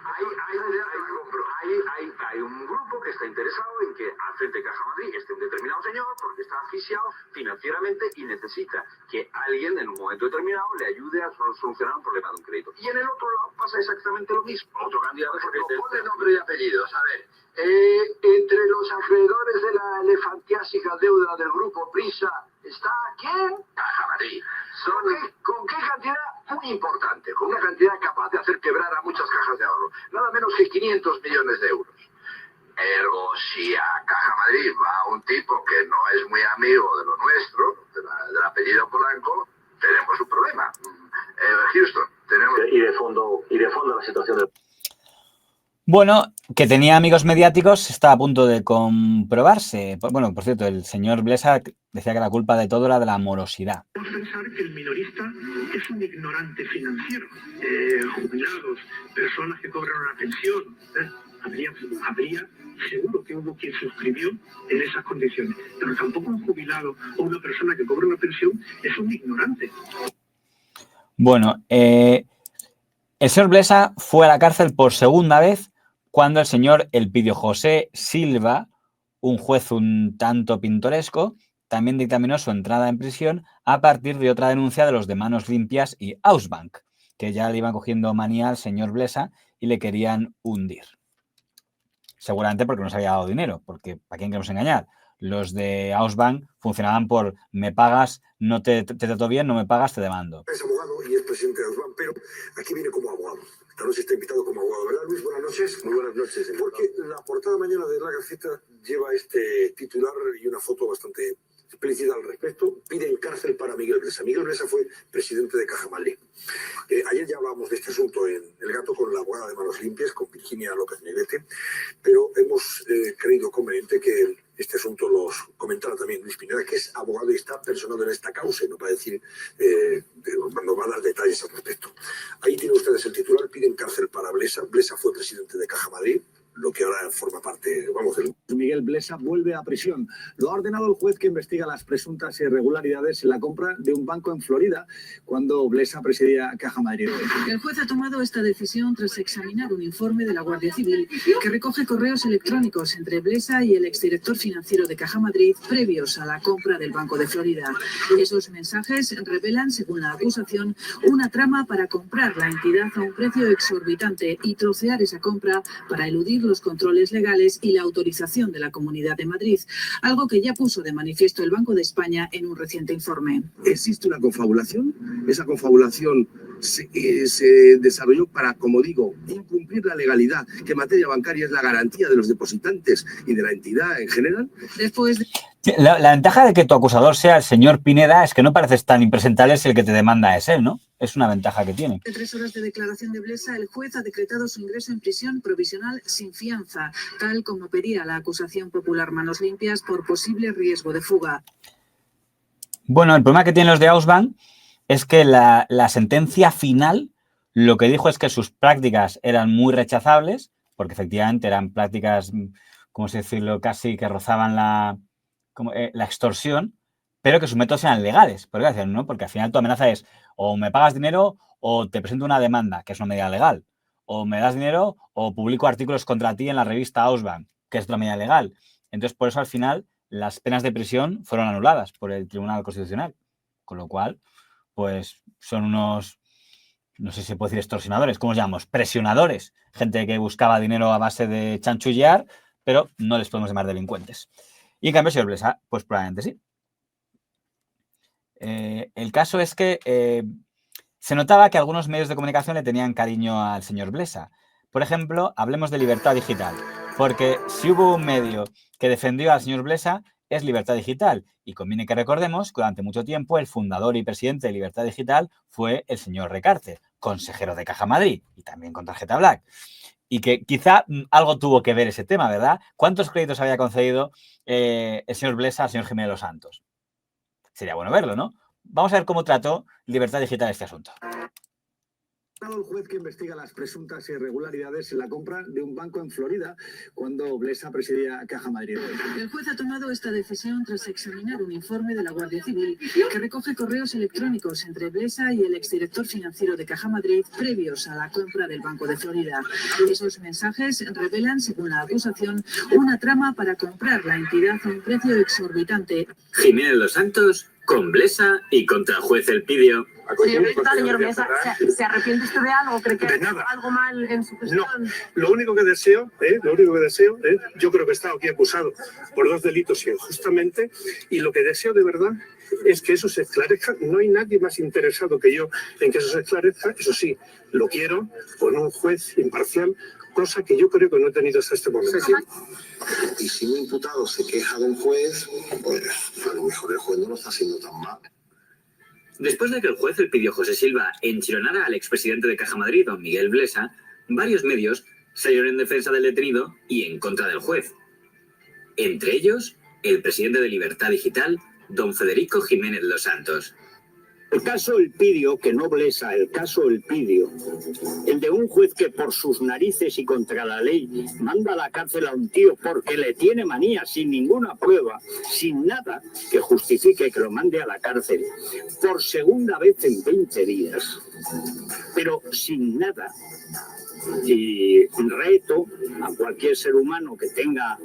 S10: hay un grupo que está interesado en que al frente de Caja Madrid esté un determinado señor porque está asfixiado financieramente y necesita que alguien en un momento determinado le ayude a solucionar un problema de un crédito. Y en el otro lado pasa exactamente lo mismo. Otro candidato pone nombre y apellidos. A ver, entre los acreedores de la elefantiásica deuda del Grupo Prisa está ¿quién? Caja Madrid. ¿Con qué cantidad? Muy importante, con una cantidad capaz de hacer quebrar a muchas cajas de ahorro. Nada menos que 500 millones de euros. Ergo, si a Caja Madrid va un tipo que no es muy amigo de lo nuestro, del apellido Polanco, tenemos un problema. Houston, tenemos... Y de fondo la situación del...
S3: Bueno, que tenía amigos mediáticos está a punto de comprobarse. Bueno, por cierto, el señor Blesa decía que la culpa de todo era de la morosidad.
S5: Podemos pensar que el minorista es un ignorante financiero. Jubilados, personas que cobran una pensión. Habría, seguro que hubo quien suscribió en esas condiciones. Pero tampoco un jubilado o una persona que cobra una pensión es un ignorante.
S3: Bueno, el señor Blesa fue a la cárcel por segunda vez cuando el señor Elpidio José Silva, un juez un tanto pintoresco, también dictaminó su entrada en prisión a partir de otra denuncia de los de Manos Limpias y Ausbank, que ya le iban cogiendo manía al señor Blesa y le querían hundir. Seguramente porque no se había dado dinero, porque ¿para quién queremos engañar? Los de Ausbank funcionaban por me pagas, no te trato bien, no me pagas, te demando.
S2: Es abogado y es presidente de Ausbank, pero aquí viene como abogado. Esta noche está invitado como abogado, ¿verdad, Luis? Buenas noches. Muy buenas noches. Porque la portada mañana de La Gaceta lleva este titular y una foto bastante explícita al respecto. Piden cárcel para Miguel Blesa. Miguel Blesa fue presidente de Caja Madrid. Ayer ya hablábamos de este asunto en El Gato con la abogada de Manos Limpias, con Virginia López Negrete, pero hemos creído conveniente que este asunto los comentara también Luis Pineda, que es abogado y está personado en esta causa, y nos va a decir, nos va a dar detalles al respecto. Ahí tienen ustedes el titular, piden cárcel para Blesa. Blesa fue presidente de Caja Madrid, lo que ahora forma parte, vamos, del...
S4: Miguel Blesa vuelve a prisión. Lo ha ordenado el juez que investiga las presuntas irregularidades en la compra de un banco en Florida, cuando Blesa presidía Caja Madrid.
S6: El juez ha tomado esta decisión tras examinar un informe de la Guardia Civil que recoge correos electrónicos entre Blesa y el exdirector financiero de Caja Madrid previos a la compra del Banco de Florida. Esos mensajes revelan, según la acusación, una trama para comprar la entidad a un precio exorbitante y trocear esa compra para eludir los controles legales y la autorización de la Comunidad de Madrid, algo que ya puso de manifiesto el Banco de España en un reciente informe.
S8: Existe una confabulación, esa confabulación se desarrolló para, como digo, incumplir la legalidad, que en materia bancaria es la garantía de los depositantes y de la entidad en general.
S6: Después de...
S3: La ventaja de que tu acusador sea el señor Pineda es que no pareces tan impresentable si el que te demanda es él, ¿no? Es una ventaja que tiene.
S6: De 3 horas de declaración de Blesa, el juez ha decretado su ingreso en prisión provisional sin fianza, tal como pedía la acusación popular Manos Limpias por posible riesgo de fuga.
S3: Bueno, el problema que tienen los de Ausbank es que la sentencia final lo que dijo es que sus prácticas eran muy rechazables, porque efectivamente eran prácticas, ¿cómo se decirlo?, casi que rozaban la extorsión, pero que sus métodos eran legales. ¿Por qué decían, no? Porque al final tu amenaza es o me pagas dinero o te presento una demanda, que es una medida legal. O me das dinero o publico artículos contra ti en la revista Ausbank, que es otra medida legal. Entonces, por eso al final las penas de prisión fueron anuladas por el Tribunal Constitucional. Con lo cual, pues son unos, no sé si se puede decir extorsionadores, ¿cómo los llamamos? Presionadores. Gente que buscaba dinero a base de chanchullear, pero no les podemos llamar delincuentes. Y en cambio, señor Blesa, pues probablemente sí. El caso es que se notaba que algunos medios de comunicación le tenían cariño al señor Blesa. Por ejemplo, hablemos de Libertad Digital, porque si hubo un medio que defendió al señor Blesa es Libertad Digital. Y conviene que recordemos que durante mucho tiempo el fundador y presidente de Libertad Digital fue el señor Recarte, consejero de Caja Madrid y también con tarjeta Black. Y que quizá algo tuvo que ver ese tema, ¿verdad? ¿Cuántos créditos había concedido el señor Blesa al señor Jiménez Los Santos? Sería bueno verlo, ¿no? Vamos a ver cómo trató Libertad Digital este asunto.
S4: El juez que investiga las presuntas irregularidades en la compra de un banco en Florida, cuando Blesa presidía Caja Madrid.
S6: El juez ha tomado esta decisión tras examinar un informe de la Guardia Civil que recoge correos electrónicos entre Blesa y el exdirector financiero de Caja Madrid previos a la compra del Banco de Florida. Esos mensajes revelan, según la acusación, una trama para comprar la entidad a un precio exorbitante.
S7: Jiménez Los Santos con Blesa y contra el juez Elpidio.
S25: Señor Blesa, ¿se arrepiente usted de algo? ¿Cree que hay algo mal en su gestión?
S5: No, lo único que deseo, yo creo que he estado aquí acusado por 2 delitos injustamente, y lo que deseo de verdad es que eso se esclarezca. No hay nadie más interesado que yo en que eso se esclarezca. Eso sí, lo quiero con un juez imparcial, cosa que yo creo que no he tenido hasta este momento.
S2: Y si un imputado se queja de un juez, pues a lo mejor el juez no lo está haciendo tan mal.
S7: Después de que el juez Elpidio José Silva enchironara al expresidente de Caja Madrid, don Miguel Blesa, varios medios salieron en defensa del detenido y en contra del juez. Entre ellos, el presidente de Libertad Digital, don Federico Jiménez Los Santos.
S26: El caso Elpidio, que no Blesa, el caso Elpidio, el de un juez que por sus narices y contra la ley manda a la cárcel a un tío porque le tiene manía sin ninguna prueba, sin nada que justifique que lo mande a la cárcel, por segunda vez en 20 días, pero sin nada. Y reto a cualquier ser humano que tenga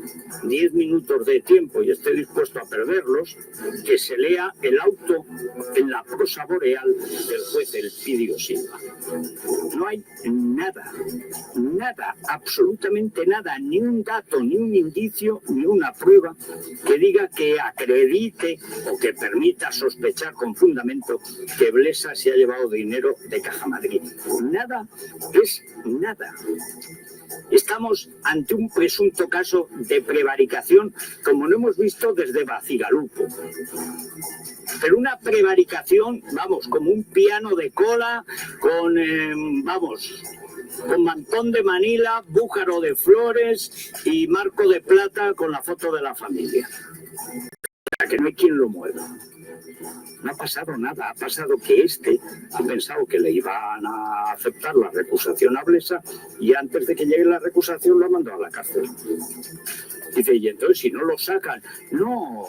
S26: 10 minutos de tiempo y esté dispuesto a perderlos, que se lea el auto en la prosa boreal del juez Elpidio Silva. No no hay nada, absolutamente nada, ni un dato, ni un indicio, ni una prueba que diga que acredite o que permita sospechar con fundamento que Blesa se ha llevado dinero de Caja Madrid. Nada es nada. Estamos ante un presunto caso de prevaricación, como no hemos visto desde Bacigalupo. Pero una prevaricación, vamos, como un piano de cola, con mantón de Manila, bújaro de flores y marco de plata con la foto de la familia. Para que no hay quien lo mueva. No ha pasado nada, ha pasado que ha pensado que le iban a aceptar la recusación a Blesa y antes de que llegue la recusación lo ha mandado a la cárcel. Dice, y entonces si no lo sacan, no,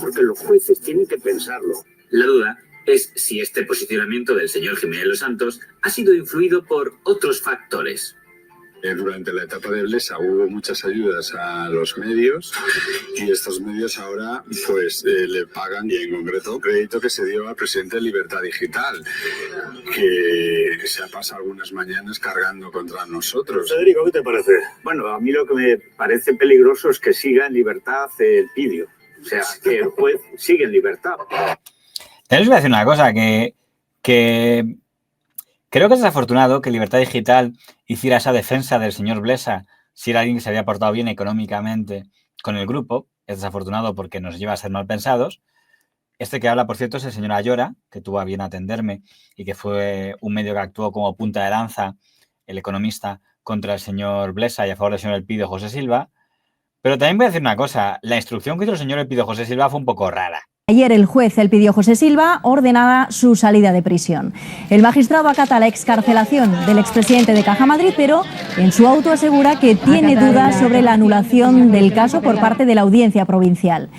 S26: porque los jueces tienen que pensarlo.
S7: La duda es si este posicionamiento del señor Jiménez Los Santos ha sido influido por otros factores.
S9: Durante la etapa de Blesa hubo muchas ayudas a los medios y estos medios ahora pues le pagan, y en concreto un crédito que se dio al presidente de Libertad Digital, que se ha pasado algunas mañanas cargando contra nosotros.
S4: Federico, ¿qué te parece? Bueno, a mí lo que me parece peligroso es que siga en libertad el Pidio. O sea, que el juez sigue en libertad.
S3: Les voy a decir una cosa, que creo que es desafortunado que Libertad Digital hiciera esa defensa del señor Blesa si era alguien que se había portado bien económicamente con el grupo. Es desafortunado porque nos lleva a ser mal pensados. Este que habla, por cierto, es el señor Ayora, que tuvo a bien atenderme y que fue un medio que actuó como punta de lanza, el economista, contra el señor Blesa y a favor del señor Elpidio José Silva. Pero también voy a decir una cosa. La instrucción que hizo el señor Elpidio José Silva fue un poco rara.
S11: Ayer el juez Elpidio José Silva ordenaba su salida de prisión. El magistrado acata la excarcelación del expresidente de Caja Madrid, pero en su auto asegura que tiene dudas sobre la anulación del caso por parte de la Audiencia Provincial.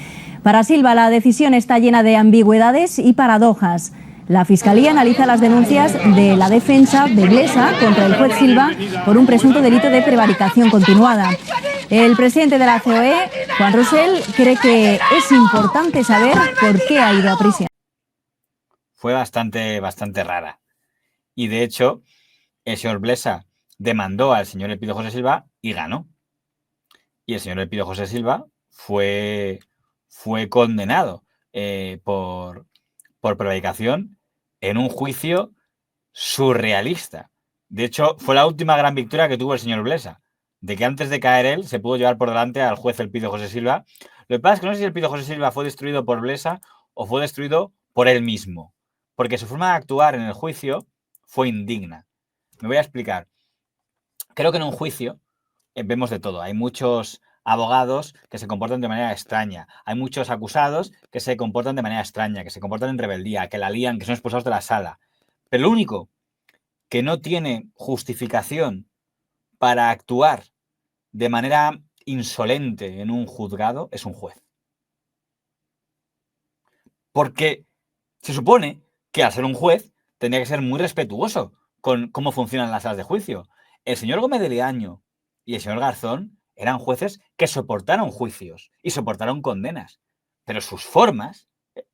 S11: Para Silva, la decisión está llena de ambigüedades y paradojas. La Fiscalía analiza las denuncias de la defensa de Blesa contra el juez Silva por un presunto delito de prevaricación continuada. El presidente de la COE, Juan Rosell, cree que es importante saber por qué ha ido a prisión.
S3: Fue bastante rara. Y de hecho, el señor Blesa demandó al señor Elpidio José Silva y ganó. Y el señor Elpidio José Silva fue condenado por prevaricación en un juicio surrealista. De hecho, fue la última gran victoria que tuvo el señor Blesa, de que antes de caer él se pudo llevar por delante al juez Elpidio José Silva. Lo que pasa es que no sé si Elpidio José Silva fue destruido por Blesa o fue destruido por él mismo, porque su forma de actuar en el juicio fue indigna. Me voy a explicar. Creo que en un juicio vemos de todo. Hay muchos abogados que se comportan de manera extraña. Hay muchos acusados que se comportan de manera extraña, que se comportan en rebeldía, que la lían, que son expulsados de la sala. Pero lo único que no tiene justificación para actuar de manera insolente en un juzgado es un juez. Porque se supone que al ser un juez tendría que ser muy respetuoso con cómo funcionan las salas de juicio. El señor Gómez de Leaño y el señor Garzón eran jueces que soportaron juicios y soportaron condenas, pero sus formas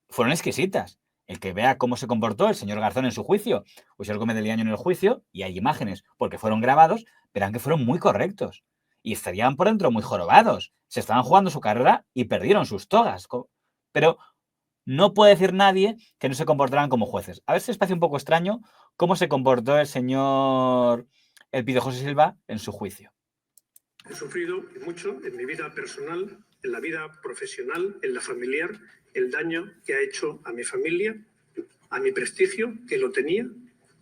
S3: fueron exquisitas. El que vea cómo se comportó el señor Garzón en su juicio o el señor Gómez de Leaño en el juicio, y hay imágenes porque fueron grabados, verán que fueron muy correctos y estarían por dentro muy jorobados. Se estaban jugando su carrera y perdieron sus togas. Pero no puede decir nadie que no se comportaran como jueces. A ver si les parece un poco extraño cómo se comportó el señor Elpidio José Silva en su juicio.
S12: He sufrido mucho en mi vida personal, en la vida profesional, en la familiar, el daño que ha hecho a mi familia, a mi prestigio, que lo tenía,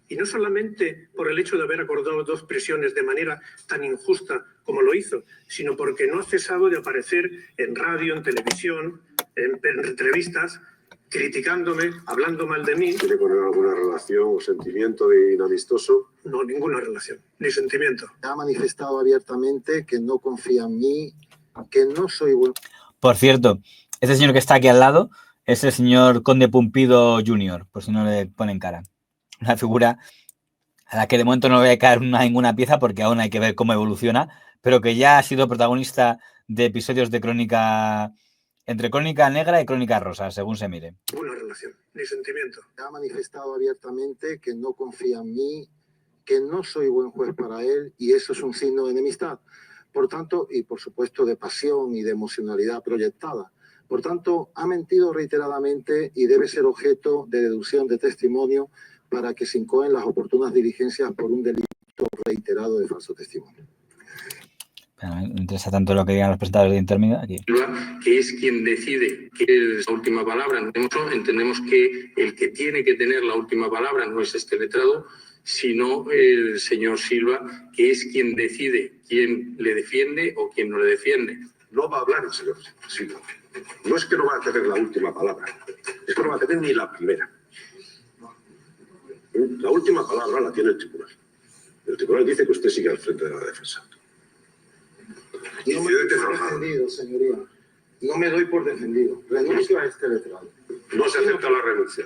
S12: y no solamente por el hecho de haber acordado 2 prisiones de manera tan injusta como lo hizo, sino porque no ha cesado de aparecer en radio, en televisión, en entrevistas, criticándome, hablando mal de mí.
S2: ¿Tiene con él alguna relación o sentimiento de inamistoso?
S12: No, ninguna relación, ni sentimiento.
S13: Ha manifestado abiertamente que no confía en mí, que no soy bueno.
S3: Por cierto, este señor que está aquí al lado es el señor Conde Pumpido Jr., por si no le ponen cara. Una figura a la que de momento no voy a caer ninguna pieza porque aún hay que ver cómo evoluciona, pero que ya ha sido protagonista de episodios de crónica, entre crónica negra y crónica rosa, según se mire.
S12: Ninguna relación, ni sentimiento.
S13: Ha manifestado abiertamente que no confía en mí, que no soy buen juez para él y eso es un signo de enemistad. Por tanto, y por supuesto de pasión y de emocionalidad proyectada. Por tanto, ha mentido reiteradamente y debe ser objeto de deducción de testimonio para que se incoen las oportunas diligencias por un delito reiterado de falso testimonio.
S3: Pero me interesa tanto lo que digan los presentadores de intermedio aquí.
S14: Que es quien decide qué es la última palabra. Entendemos que el que tiene que tener la última palabra no es este letrado, sino el señor Silva, que es quien decide quién le defiende o quién no le defiende.
S2: No va a hablar el señor Silva. No es que no va a tener la última palabra, es que no va a tener ni la primera. La última palabra la tiene el tribunal. El tribunal dice que usted sigue al frente de la defensa.
S13: No me doy por defendido, señoría. No me doy por defendido. Renuncio a este letrado.
S2: No se acepta la renuncia.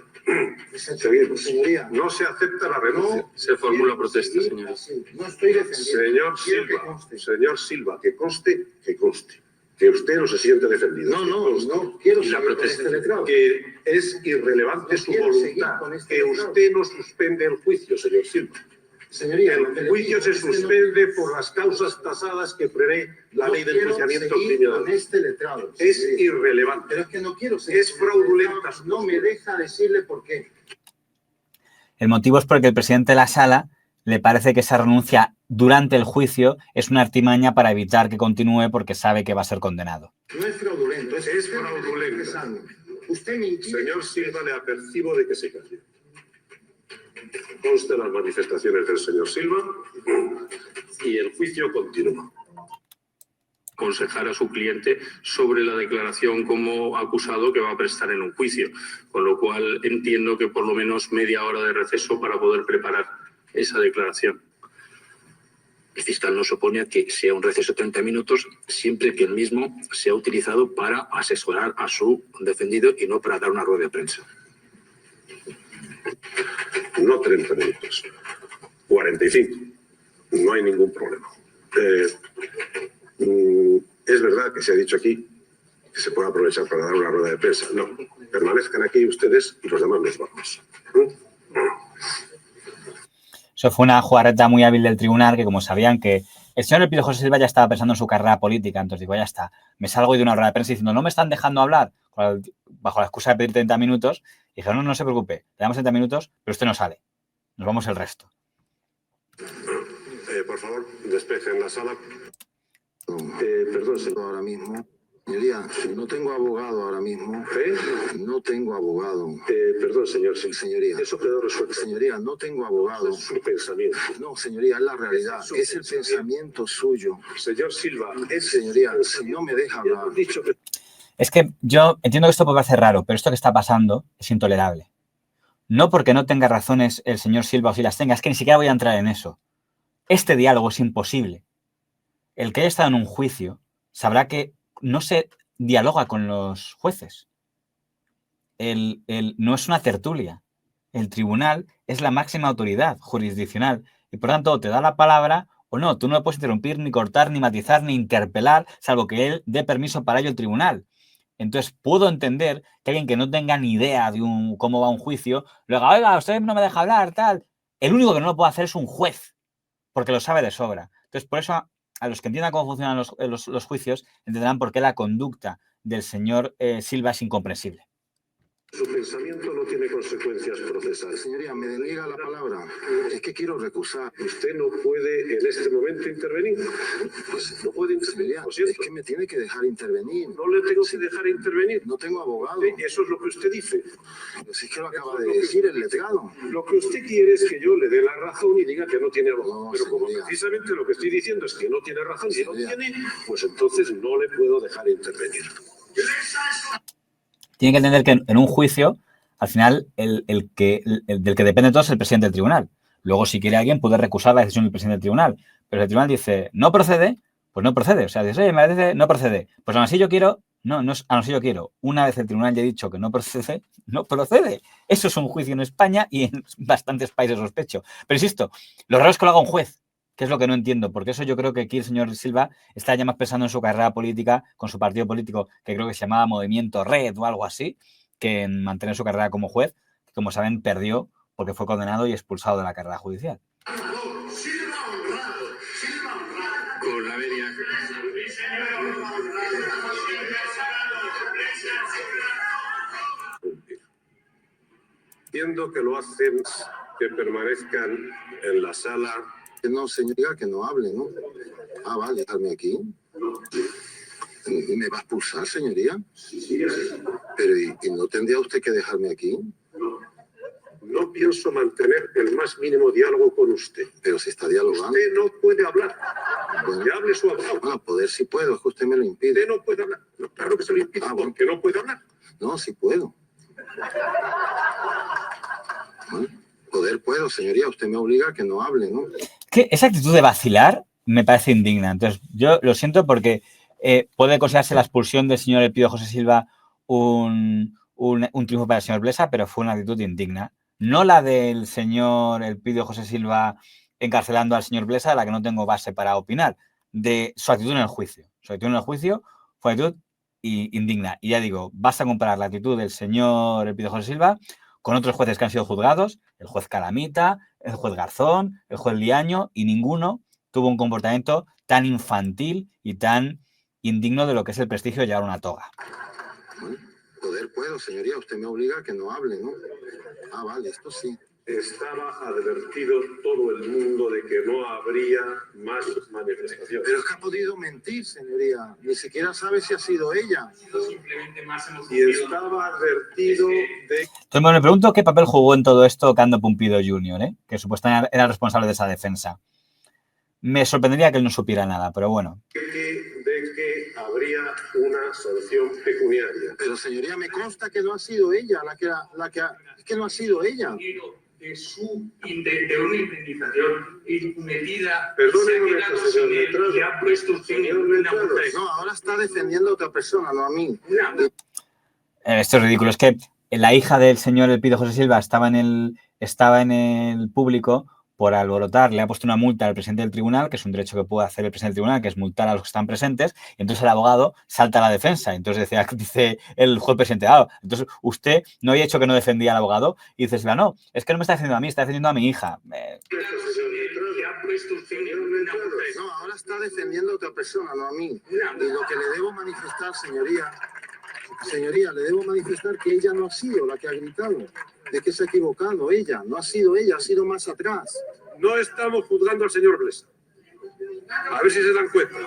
S2: Seguimos. Señoría. No se acepta la renuncia.
S14: No se formula protesta, señoría.
S13: No estoy defendiendo.
S2: Señor Silva, que conste. Que usted no se siente defendido.
S13: No quiero
S2: la protesta
S13: este letrado.
S2: Que es irrelevante su voluntad. Que usted no suspende el juicio, señor Silva.
S13: Señoría,
S2: el juicio se suspende por las causas tasadas que prevé la ley de enjuiciamiento criminal. Es irrelevante.
S13: Pero es que no quiero seguir.
S2: Es fraudulenta.
S13: No me deja decirle por qué.
S3: El motivo es porque el presidente de la sala le parece que esa renuncia durante el juicio es una artimaña para evitar que continúe porque sabe que va a ser condenado.
S13: No es fraudulento,
S2: es fraudulento.
S13: Usted me impide.
S2: Señor Silva, le apercibo de que se calle. Conste las manifestaciones del señor Silva y el juicio continúa.
S14: Aconsejar a su cliente sobre la declaración como acusado que va a prestar en un juicio, con lo cual entiendo que por lo menos media hora de receso para poder preparar esa declaración.
S10: El fiscal nos opone a que sea un receso de 30 minutos siempre que el mismo sea utilizado para asesorar a su defendido y no para dar una rueda de prensa.
S2: No 30 minutos, 45. No hay ningún problema. Es verdad que se ha dicho aquí que se puede aprovechar para dar una rueda de prensa. No, permanezcan aquí ustedes y los demás nos vamos.
S3: Eso fue una jugarreta muy hábil del tribunal que, como sabían que el señor Elpidio José Silva ya estaba pensando en su carrera política, entonces digo, ya está, me salgo y de una rueda de prensa diciendo, no me están dejando hablar, bajo la excusa de pedir 30 minutos, y dijeron, no se preocupe, le damos 30 minutos, pero usted no sale, nos vamos el resto.
S2: Por favor, despejen la sala. Perdón, señor.
S13: Ahora mismo. Señoría, no tengo abogado ahora mismo. No tengo abogado.
S2: Perdón, señor.
S13: Señoría.
S2: Eso quedó resuelto.
S13: Señoría, no tengo abogado.
S2: Es su pensamiento.
S13: No, señoría, es la realidad. Es el pensamiento suyo.
S2: Señor Silva,
S13: señoría, si no me deja hablar.
S3: Es que yo entiendo que esto puede parecer raro, pero esto que está pasando es intolerable. No porque no tenga razones el señor Silva o si las tenga, es que ni siquiera voy a entrar en eso. Este diálogo es imposible. El que haya estado en un juicio sabrá que no se dialoga con los jueces. No es una tertulia. El tribunal es la máxima autoridad jurisdiccional y, por tanto, te da la palabra o no. Tú no le puedes interrumpir, ni cortar, ni matizar, ni interpelar, salvo que él dé permiso para ello el tribunal. Entonces, puedo entender que alguien que no tenga ni idea de cómo va un juicio, luego, oiga, usted no me deja hablar, tal. El único que no lo puede hacer es un juez, porque lo sabe de sobra. Entonces, por eso, a los que entiendan cómo funcionan los juicios, entenderán por qué la conducta del señor Silva es incomprensible.
S2: Su pensamiento no tiene consecuencias procesales.
S13: Señoría, me deniega la palabra. Es que quiero recusar.
S2: Usted no puede en este momento intervenir.
S13: Pues
S2: no puede intervenir.
S13: Señoría, es que me tiene que dejar intervenir.
S2: No le tengo que dejar intervenir.
S13: No tengo abogado.
S2: Eso es lo que usted dice.
S13: Pues es que lo acaba de decir el letrado.
S2: Lo que usted quiere es que yo le dé la razón y diga que no tiene abogado. Pero como precisamente lo que estoy diciendo es que no tiene razón y no tiene, pues entonces no le puedo dejar intervenir.
S3: Tienen que entender que en un juicio, al final, del que depende todo es el presidente del tribunal. Luego, si quiere alguien, puede recusar la decisión del presidente del tribunal. Pero si el tribunal dice, no procede, pues no procede. O sea, dice, oye, me parece, no procede. Pues aún así yo quiero, no es aún así yo quiero. Una vez el tribunal ya ha dicho que no procede, no procede. Eso es un juicio en España y en bastantes países, sospecho. Pero insisto, lo raro es que lo haga un juez, que es lo que no entiendo. Porque eso yo creo que aquí el señor Silva está ya más pensando en su carrera política, con su partido político, que creo que se llamaba Movimiento Red o algo así, que en mantener su carrera como juez, que como saben perdió porque fue condenado y expulsado de la carrera judicial.
S9: Con la venia.
S15: Entiendo que lo hacen que permanezcan en la sala.
S13: No, señoría, que no hable, ¿no? Ah, vale, dejarme aquí. ¿Me va a expulsar, señoría?
S15: Sí.
S13: Pero, ¿y no tendría usted que dejarme aquí?
S15: No pienso mantener el más mínimo diálogo con usted.
S13: Pero si está dialogando.
S15: Usted no puede hablar.
S13: Bueno.
S15: Que hable su abogado.
S13: Bueno, poder sí puedo, es que usted me lo impide.
S15: Usted no puede hablar. No, claro que se lo impide, porque no puede hablar.
S13: No, sí puedo. Bueno, poder puedo, señoría. Usted me obliga a que no hable, ¿no?
S3: Que esa actitud de vacilar me parece indigna. Entonces, yo lo siento porque puede considerarse la expulsión del señor Elpidio José Silva un triunfo para el señor Blesa, pero fue una actitud indigna. No la del señor Elpidio José Silva encarcelando al señor Blesa, de la que no tengo base para opinar, de su actitud en el juicio. Su actitud en el juicio fue actitud indigna. Y ya digo, basta comparar la actitud del señor Elpidio José Silva con otros jueces que han sido juzgados, el juez Calamita, el juez Garzón, el juez Liaño, y ninguno tuvo un comportamiento tan infantil y tan indigno de lo que es el prestigio de llevar una toga.
S13: Bueno, poder puedo, señoría. Usted me obliga a que no hable, ¿no? Ah, vale, esto sí.
S15: Estaba advertido todo el mundo de que no habría más manifestaciones.
S13: Pero es que ha podido mentir, señoría. Ni siquiera sabe si ha sido ella.
S15: Y estaba advertido de...
S3: Entonces, me pregunto qué papel jugó en todo esto Cando Pumpido Jr., que supuestamente era el responsable de esa defensa. Me sorprendería que él no supiera nada, pero bueno.
S15: De que habría una sanción pecuniaria.
S13: Pero, señoría, me consta que no ha sido ella es que no ha sido ella.
S14: De una indemnización metida.
S15: Perdone un momento, señor letrado.
S14: Le ha puesto usted una multa.
S13: No, ahora está defendiendo a otra persona, no a mí.
S3: Esto es ridículo. Es que la hija del señor Elpidio José Silva estaba en el público por alborotar, le ha puesto una multa al presidente del tribunal, que es un derecho que puede hacer el presidente del tribunal, que es multar a los que están presentes, y entonces el abogado salta a la defensa. Entonces dice el juez presidente, entonces usted no había hecho que no defendía al abogado, y dices, no, es que no me está defendiendo a mí, está defendiendo a mi hija.
S13: No, ahora está defendiendo a otra persona, no a mí. Y lo que le debo manifestar, señoría, le debo manifestar que ella no ha sido la que ha gritado, de que se ha equivocado ella, no ha sido ella, ha sido más atrás.
S15: No estamos juzgando al señor Blesa. A ver si se dan cuenta.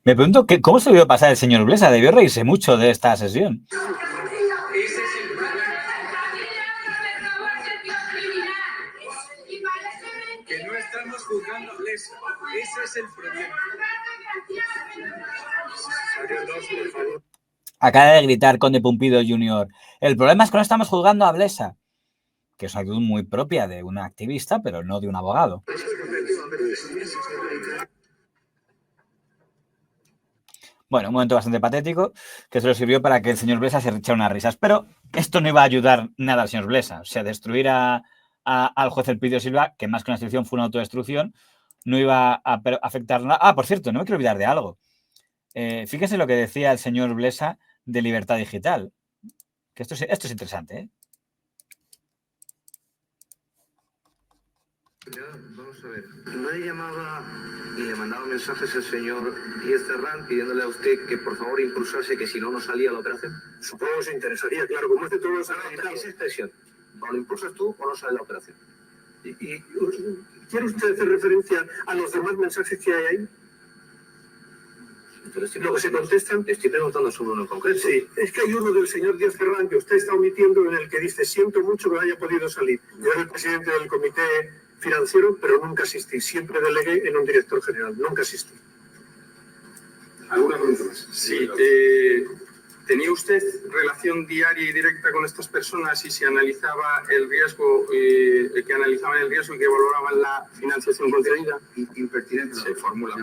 S3: Me pregunto cómo se debió pasar el señor Blesa, debió reírse mucho de esta sesión.
S14: Que no estamos juzgando a Blesa. Ese es el problema.
S3: Acaba de gritar Conde Pumpido Jr. El problema es que no estamos juzgando a Blesa, que es una actitud muy propia de una activista, pero no de un abogado. Bueno, un momento bastante patético que se lo sirvió para que el señor Blesa se echara unas risas. Pero esto no iba a ayudar nada al señor Blesa. O sea, destruir al juez Elpidio Silva, que más que una destrucción fue una autodestrucción, no iba a afectar nada. Por cierto, no me quiero olvidar de algo. Fíjese lo que decía el señor Blesa de Libertad Digital. Que esto es interesante, ¿eh?
S17: Vamos a ver. Nadie llamaba y le mandaba mensajes al señor Díaz Ferrán pidiéndole a usted que por favor impulsase que si no salía la operación.
S15: Supongo que se interesaría, claro, como hace todos los analistas.
S17: Esa expresión. ¿O lo impulsas tú o no sale la operación?
S15: ¿Y quiere usted hacer referencia a los demás mensajes que hay ahí?
S17: Lo que se contestan, te estoy preguntando sobre uno en concreto.
S15: Sí, es que hay uno del señor Díaz Ferrán que usted está omitiendo en el que dice: siento mucho que no haya podido salir. Yo era el presidente del comité financiero, pero nunca asistí. Siempre delegué en un director general, nunca asistí.
S18: ¿Alguna pregunta más? Sí. ¿Tenía usted relación diaria y directa con estas personas y se analizaba el riesgo, que analizaban el riesgo y que valoraban la financiación concedida? Impertinente. Se formula.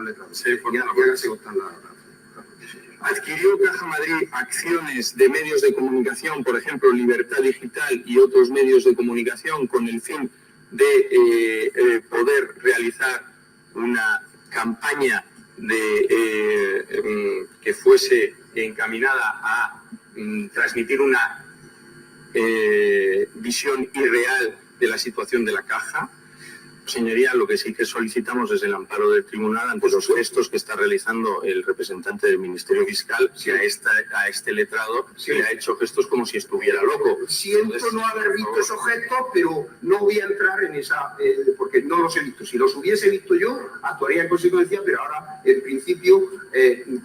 S18: ¿Adquirió Caja Madrid acciones de medios de comunicación, por ejemplo, Libertad Digital y otros medios de comunicación, con el fin de poder realizar una campaña que fuese encaminada a transmitir una visión irreal de la situación de la Caja?
S17: Señoría, lo que sí que solicitamos es el amparo del tribunal ante los gestos que está realizando el representante del Ministerio Fiscal, que a este letrado se le ha hecho gestos como si estuviera loco.
S8: Siento no haber visto esos gestos, pero no voy a entrar en esa, porque no los he visto. Si los hubiese visto yo, actuaría en consecuencia, pero ahora, en principio,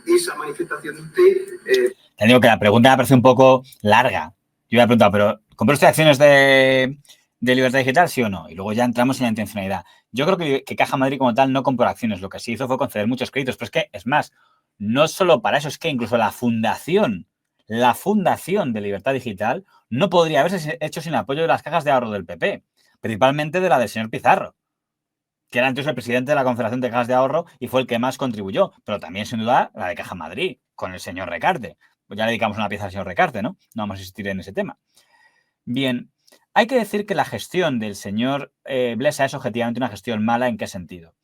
S8: esa manifestación de usted...
S3: Te digo que la pregunta me parece un poco larga. Yo había preguntado, ¿pero compró usted acciones de Libertad Digital, sí o no? Y luego ya entramos en la intencionalidad. Yo creo que Caja Madrid como tal no compró acciones. Lo que sí hizo fue conceder muchos créditos. Pero es que, es más, no solo para eso, es que incluso la fundación de Libertad Digital no podría haberse hecho sin el apoyo de las cajas de ahorro del PP, principalmente de la del señor Pizarro, que era entonces el presidente de la Confederación de Cajas de Ahorro y fue el que más contribuyó, pero también, sin duda, la de Caja Madrid, con el señor Recarte. Pues ya le dedicamos una pieza al señor Recarte, ¿no? No vamos a insistir en ese tema. Bien, hay que decir que la gestión del señor Blesa es objetivamente una gestión mala. ¿En qué sentido?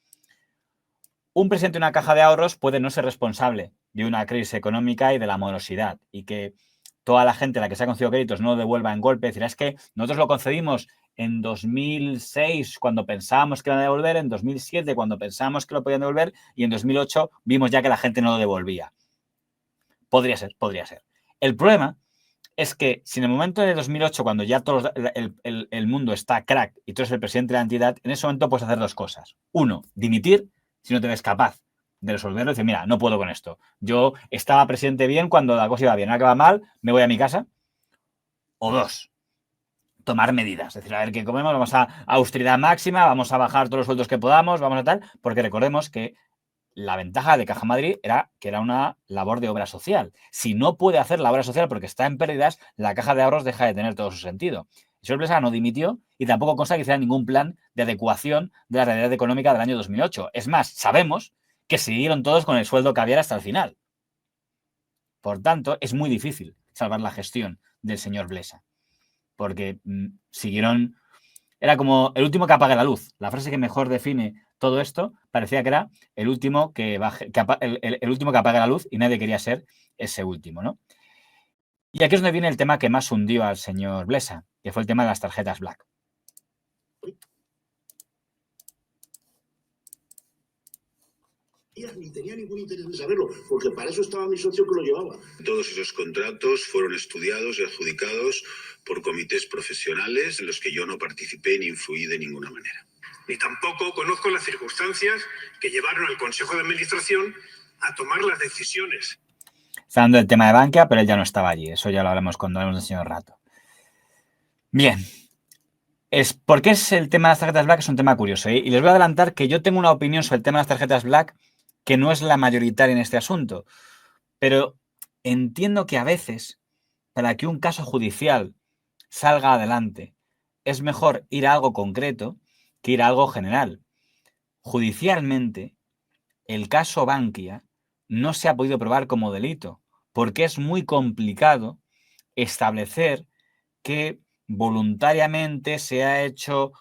S3: Un presidente de una caja de ahorros puede no ser responsable de una crisis económica y de la morosidad, y que toda la gente a la que se ha concedido créditos no lo devuelva en golpe. Es decir, es que nosotros lo concedimos en 2006 cuando pensábamos que lo iban a devolver, en 2007 cuando pensábamos que lo podían devolver y en 2008 vimos ya que la gente no lo devolvía. Podría ser, podría ser. El problema es que si en el momento de 2008, cuando ya todo el mundo está crack y tú eres el presidente de la entidad, en ese momento puedes hacer dos cosas. Uno, dimitir si no te ves capaz de resolverlo y decir, mira, no puedo con esto. Yo estaba presidente bien cuando la cosa iba bien, ahora que va mal, me voy a mi casa. O dos, tomar medidas. Es decir, a ver qué comemos, vamos a austeridad máxima, vamos a bajar todos los sueldos que podamos, vamos a tal, porque recordemos que la ventaja de Caja Madrid era que era una labor de obra social. Si no puede hacer la obra social porque está en pérdidas, la caja de ahorros deja de tener todo su sentido. El señor Blesa no dimitió y tampoco consta que hiciera ningún plan de adecuación de la realidad económica del año 2008. Es más, sabemos que siguieron todos con el sueldo caviar hasta el final. Por tanto, es muy difícil salvar la gestión del señor Blesa, porque siguieron... Era como el último que apague la luz. La frase que mejor define todo esto parecía que era el último que apague la luz y nadie quería ser ese último, ¿no? Y aquí es donde viene el tema que más hundió al señor Blesa, que fue el tema de las tarjetas Black.
S8: Ni tenía ningún interés en saberlo, porque para eso estaba mi socio que lo llevaba.
S16: Todos esos contratos fueron estudiados y adjudicados por comités profesionales en los que yo no participé ni influí de ninguna manera.
S12: Ni tampoco conozco las circunstancias que llevaron al Consejo de Administración a tomar las decisiones.
S3: Está hablando del tema de Bankia, pero él ya no estaba allí. Eso ya lo hablamos cuando hablamos del señor Rato. Bien. ¿Por qué es el tema de las tarjetas Black? Es un tema curioso, ¿eh? Y les voy a adelantar que yo tengo una opinión sobre el tema de las tarjetas Black que no es la mayoritaria en este asunto. Pero entiendo que a veces, para que un caso judicial salga adelante, es mejor ir a algo concreto que ir a algo general. Judicialmente, el caso Bankia no se ha podido probar como delito, porque es muy complicado establecer que voluntariamente se ha hecho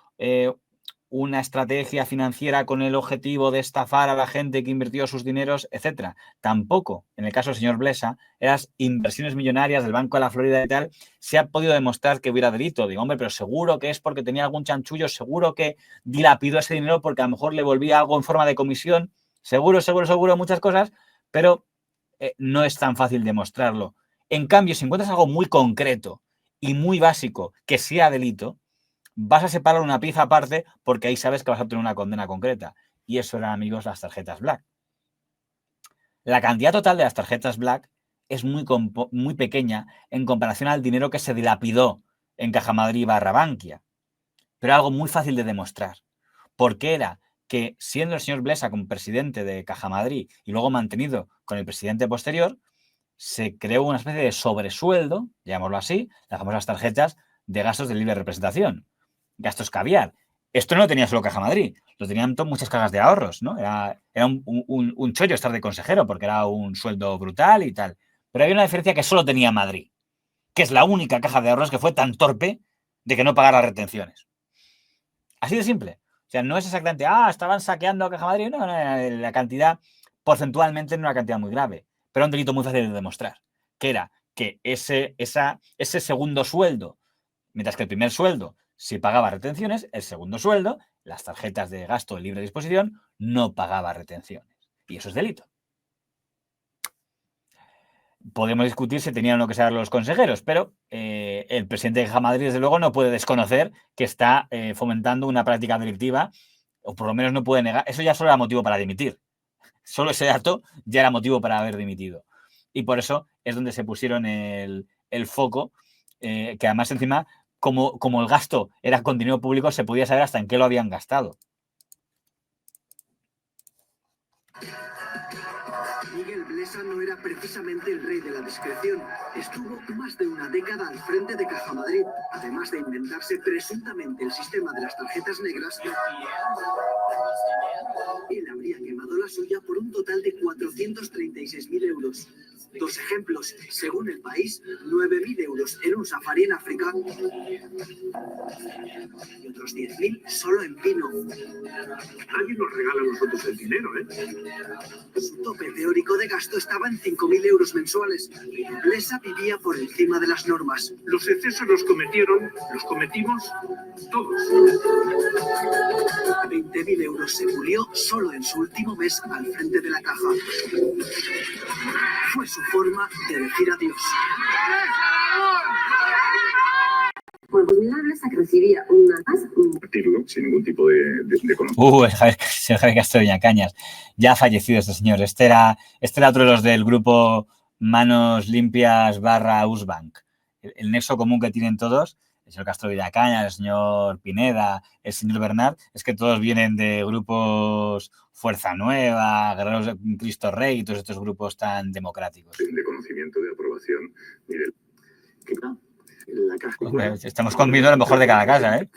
S3: una estrategia financiera con el objetivo de estafar a la gente que invirtió sus dineros, etcétera. Tampoco, en el caso del señor Blesa, las inversiones millonarias del Banco de la Florida y tal, se ha podido demostrar que hubiera delito. Digo, hombre, pero seguro que es porque tenía algún chanchullo, seguro que dilapidó ese dinero porque a lo mejor le volvía algo en forma de comisión, seguro, muchas cosas, pero no es tan fácil demostrarlo. En cambio, si encuentras algo muy concreto y muy básico que sea delito, vas a separar una pieza aparte porque ahí sabes que vas a obtener una condena concreta. Y eso eran, amigos, las tarjetas Black. La cantidad total de las tarjetas Black es muy pequeña en comparación al dinero que se dilapidó en Caja Madrid / Bankia. Pero algo muy fácil de demostrar. Porque era que, siendo el señor Blesa como presidente de Caja Madrid y luego mantenido con el presidente posterior, se creó una especie de sobresueldo, llamémoslo así, las famosas tarjetas de gastos de libre representación. Gastos caviar. Esto no lo tenía solo Caja Madrid, lo tenían muchas cajas de ahorros, ¿no? Era un chollo estar de consejero porque era un sueldo brutal y tal. Pero hay una diferencia que solo tenía Madrid, que es la única caja de ahorros que fue tan torpe de que no pagara las retenciones. Así de simple. O sea, no es exactamente, estaban saqueando a Caja Madrid. No, la cantidad porcentualmente no era una cantidad muy grave, pero un delito muy fácil de demostrar, que era que ese segundo sueldo, mientras que el primer sueldo sí pagaba retenciones, el segundo sueldo, las tarjetas de gasto de libre disposición, no pagaba retenciones. Y eso es delito. Podemos discutir si tenían o no que saber los consejeros, pero el presidente de Caja Madrid, desde luego, no puede desconocer que está fomentando una práctica delictiva, o por lo menos no puede negar. Eso ya solo era motivo para dimitir. Solo ese dato ya era motivo para haber dimitido. Y por eso es donde se pusieron el foco, que además encima, como el gasto era con dinero público, se podía saber hasta en qué lo habían gastado.
S19: Miguel Blesa no era precisamente el rey de la discreción. Estuvo más de una década al frente de Caja Madrid, además de inventarse presuntamente el sistema de las tarjetas negras. Él habría quemado la suya por un total de 436.000 euros. Dos ejemplos, según El País, 9.000 euros en un safari en África y otros 10.000 solo en vino.
S15: Nadie nos regala a nosotros el dinero, ¿eh?
S19: Su tope teórico de gasto estaba en 5.000 euros mensuales. Blesa vivía por encima de las normas.
S15: Los excesos los cometimos todos.
S19: 20.000 euros se pulió solo en su último mes al frente de la caja. Fue su forma de decir adiós.
S25: Bueno, pues Miguel Blesa que recibía una más.
S20: Sin ningún tipo de
S3: el Javier Castro Viñacañas. Ya ha fallecido este señor. Este era otro de los del grupo Manos Limpias / Usbank. El nexo común que tienen todos, el señor Castro Villacañas, el señor Pineda, el señor Bernard, es que todos vienen de grupos Fuerza Nueva, Guerreros de Cristo Rey y todos estos grupos tan democráticos.
S20: De conocimiento, de aprobación. Mire,
S19: la caja.
S3: Pues estamos conviviendo lo mejor de cada casa, ¿eh?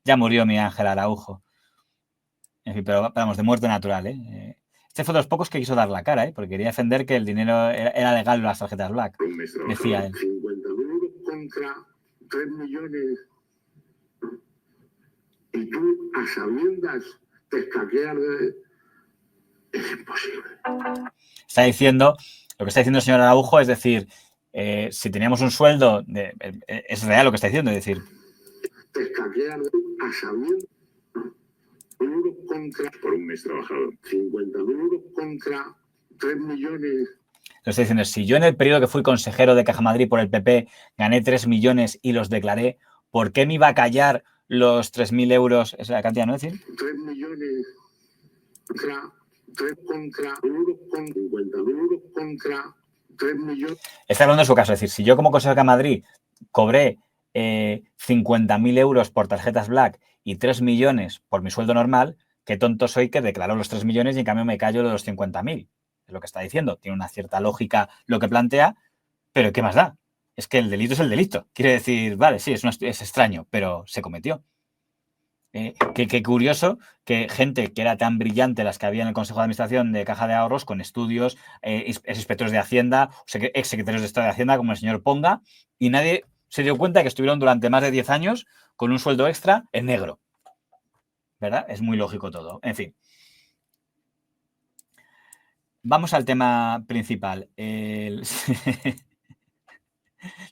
S3: Ya murió mi Ángel Araujo. En fin, pero vamos, de muerte natural, ¿eh? Este fue de los pocos que quiso dar la cara, ¿eh? Porque quería defender que el dinero era legal en las tarjetas Black. Decía él.
S8: 50.000 euros contra 3 millones. Y tú, a sabiendas, te escaqueas de... Es imposible.
S3: Está diciendo, lo que está diciendo el señor Araujo es decir, si teníamos un sueldo, es real lo que está diciendo, es decir...
S8: Te escaqueas a sabiendas. Euros contra,
S20: por un mes trabajado.
S8: 50.000 euros contra 3 millones.
S3: Lo estoy diciendo, si yo en el periodo que fui consejero de Caja Madrid por el PP gané 3 millones y los declaré, ¿por qué me iba a callar los 3.000 euros? Esa es la cantidad, ¿no? Es decir,
S8: 3 millones contra 3 contra euros con 50.000 euros contra 3 millones.
S3: Está hablando de su caso, es decir, si yo como consejero de Caja Madrid cobré 50.000 euros por tarjetas Black y 3 millones por mi sueldo normal, qué tonto soy que declaró los 3 millones y en cambio me callo de los 50.000. Es lo que está diciendo. Tiene una cierta lógica lo que plantea, pero ¿qué más da? Es que el delito es el delito. Quiere decir, vale, sí, es extraño, pero se cometió. Qué curioso que gente que era tan brillante, las que había en el Consejo de Administración de Caja de Ahorros, con estudios, inspectores de Hacienda, exsecretarios de Estado de Hacienda, como el señor Ponga, y nadie se dio cuenta que estuvieron durante más de 10 años con un sueldo extra en negro. ¿Verdad? Es muy lógico todo. En fin. Vamos al tema principal.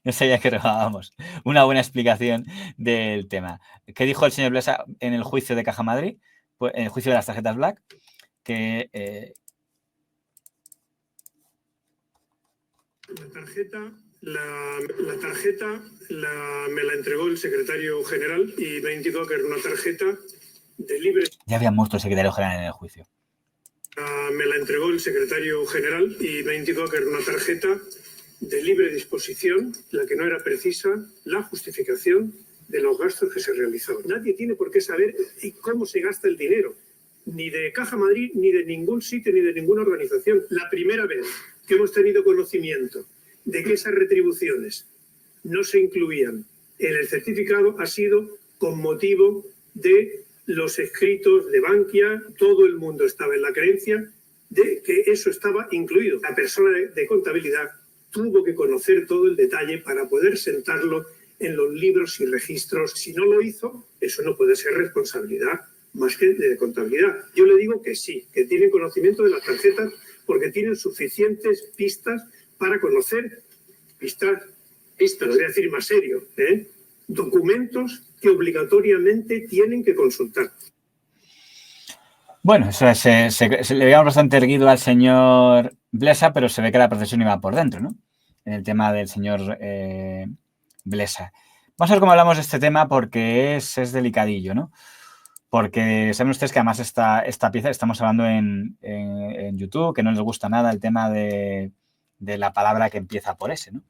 S3: No sabía que robábamos. Una buena explicación del tema. ¿Qué dijo el señor Blesa en el juicio de Caja Madrid? Pues, en el juicio de las tarjetas Black, que...
S12: La tarjeta me la entregó el secretario general y me indicó que era una tarjeta de libre...
S3: Ya había muerto el secretario general en el juicio.
S12: Me la entregó el secretario general y me indicó que era una tarjeta de libre disposición, la que no era precisa la justificación de los gastos que se realizaban. Nadie tiene por qué saber cómo se gasta el dinero, ni de Caja Madrid, ni de ningún sitio, ni de ninguna organización. La primera vez que hemos tenido conocimiento de que esas retribuciones no se incluían en el certificado ha sido con motivo de los escritos de Bankia. Todo el mundo estaba en la creencia de que eso estaba incluido. La persona de contabilidad tuvo que conocer todo el detalle para poder sentarlo en los libros y registros. Si no lo hizo, eso no puede ser responsabilidad más que de contabilidad. Yo le digo que sí, que tienen conocimiento de las tarjetas porque tienen suficientes pistas para conocer, pistas, voy a decir más serio,
S15: documentos que obligatoriamente tienen que consultar.
S3: Bueno, eso se le veíamos bastante erguido al señor Blesa, pero se ve que la procesión iba por dentro, ¿no? En el tema del señor Blesa. Vamos a ver cómo hablamos de este tema porque es delicadillo, ¿no? Porque saben ustedes que además esta pieza estamos hablando en YouTube, que no les gusta nada el tema de la palabra que empieza por S, ¿no?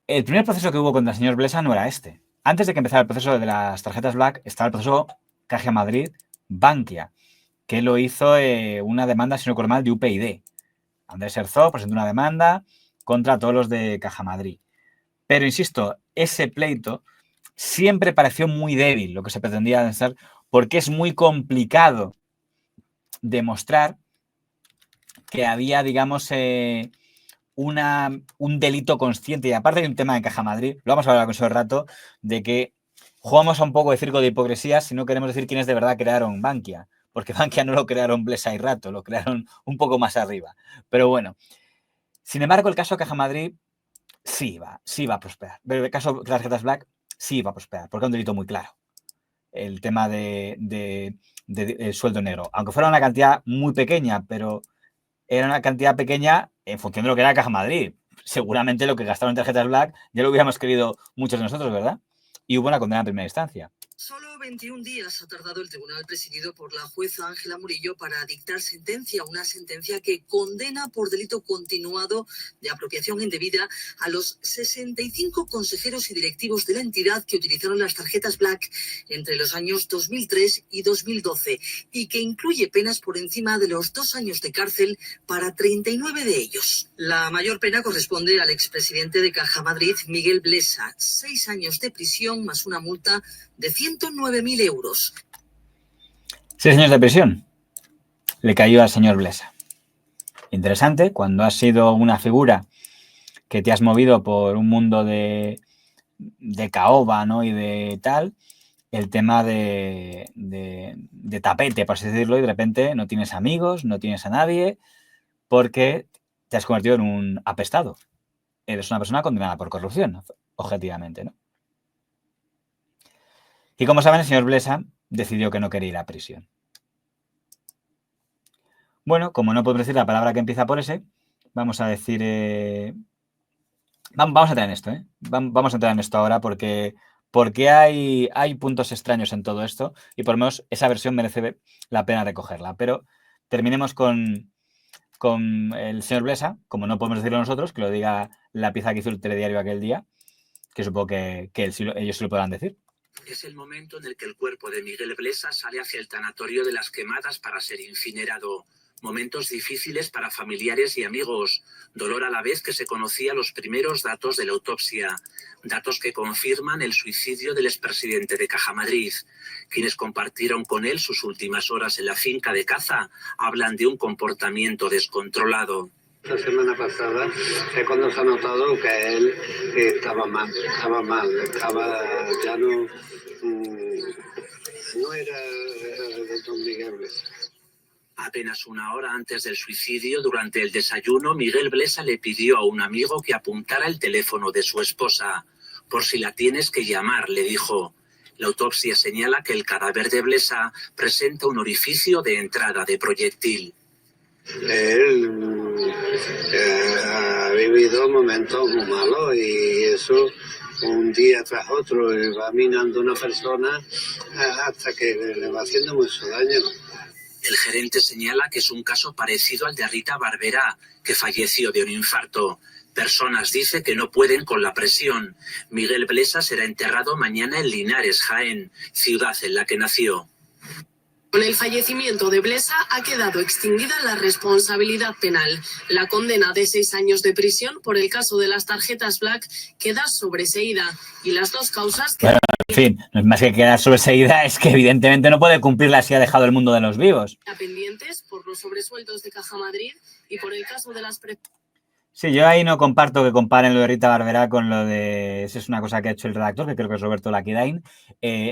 S3: El primer proceso que hubo contra el señor Blesa no era este. Antes de que empezara el proceso de las tarjetas Black, estaba el proceso Caja Madrid Bankia, que lo hizo una demanda, si no recuerdo mal, de UPyD. Andrés Herzog presentó una demanda contra todos los de Caja Madrid. Pero, insisto, ese pleito siempre pareció muy débil, lo que se pretendía hacer, porque es muy complicado demostrar que había, digamos, un delito consciente. Y aparte hay un tema de Caja Madrid, lo vamos a hablar con ese rato, de que jugamos a un poco de circo de hipocresía si no queremos decir quiénes de verdad crearon Bankia. Porque Bankia no lo crearon Blesa y Rato, lo crearon un poco más arriba. Pero bueno, sin embargo, el caso de Caja Madrid sí va a prosperar. Pero el caso de tarjetas Black sí va a prosperar, porque es un delito muy claro. El tema de sueldo negro. Aunque fuera una cantidad muy pequeña, pero era una cantidad pequeña en función de lo que era Caja Madrid. Seguramente lo que gastaron en tarjetas Black ya lo hubiéramos querido muchos de nosotros, ¿verdad? Y hubo una condena en primera instancia.
S1: Solo 21 días ha tardado el tribunal presidido por la jueza Ángela Murillo para dictar sentencia, una sentencia que condena por delito continuado de apropiación indebida a los 65 consejeros y directivos de la entidad que utilizaron las tarjetas Black entre los años 2003 y 2012 y que incluye penas por encima de los 2 años de cárcel para 39 de ellos. La mayor pena corresponde al expresidente de Caja Madrid, Miguel Blesa, 6 años de prisión más una multa de 109.000 euros.
S3: 6 años de prisión le cayó al señor Blesa. Interesante, cuando has sido una figura que te has movido por un mundo de caoba, ¿no? Y de tal, el tema de tapete, por así decirlo, y de repente no tienes amigos, no tienes a nadie, porque te has convertido en un apestado. Eres una persona condenada por corrupción, objetivamente, ¿no? Y como saben, el señor Blesa decidió que no quería ir a prisión. Bueno, como no podemos decir la palabra que empieza por S, vamos a decir... vamos a entrar en esto, ¿eh? Vamos a entrar en esto ahora porque hay puntos extraños en todo esto y por lo menos esa versión merece la pena recogerla. Pero terminemos con el señor Blesa, como no podemos decirlo nosotros, que lo diga la pieza que hizo el telediario aquel día, que supongo que ellos sí lo podrán decir.
S6: Es el momento en el que el cuerpo de Miguel Blesa sale hacia el tanatorio de Las Quemadas para ser incinerado. Momentos difíciles para familiares y amigos. Dolor a la vez que se conocía los primeros datos de la autopsia. Datos que confirman el suicidio del expresidente de Caja Madrid. Quienes compartieron con él sus últimas horas en la finca de caza hablan de un comportamiento descontrolado.
S21: La semana pasada es cuando se ha notado que él estaba mal, ya no era de Don Miguel Blesa.
S6: Apenas una hora antes del suicidio, durante el desayuno, Miguel Blesa le pidió a un amigo que apuntara el teléfono de su esposa. Por si la tienes que llamar, le dijo. La autopsia señala que el cadáver de Blesa presenta un orificio de entrada de proyectil.
S21: Él ha vivido momentos muy malos y eso un día tras otro va minando una persona hasta que le va haciendo mucho daño.
S6: El gerente señala que es un caso parecido al de Rita Barberá, que falleció de un infarto. Personas dice que no pueden con la presión. Miguel Blesa será enterrado mañana en Linares, Jaén, ciudad en la que nació.
S25: Con el fallecimiento de Blesa ha quedado extinguida la responsabilidad penal. La condena de 6 años de prisión por el caso de las tarjetas Black queda sobreseída y las dos causas...
S3: Bueno, en fin, no es más que quedar sobreseída, es que evidentemente no puede cumplirla si ha dejado el mundo de los vivos.
S25: ...pendientes por los sobresueldos de Caja Madrid y por el caso de las...
S3: Sí, yo ahí no comparto que comparen lo de Rita Barberá con lo de... Esa es una cosa que ha hecho el redactor, que creo que es Roberto Laquidain.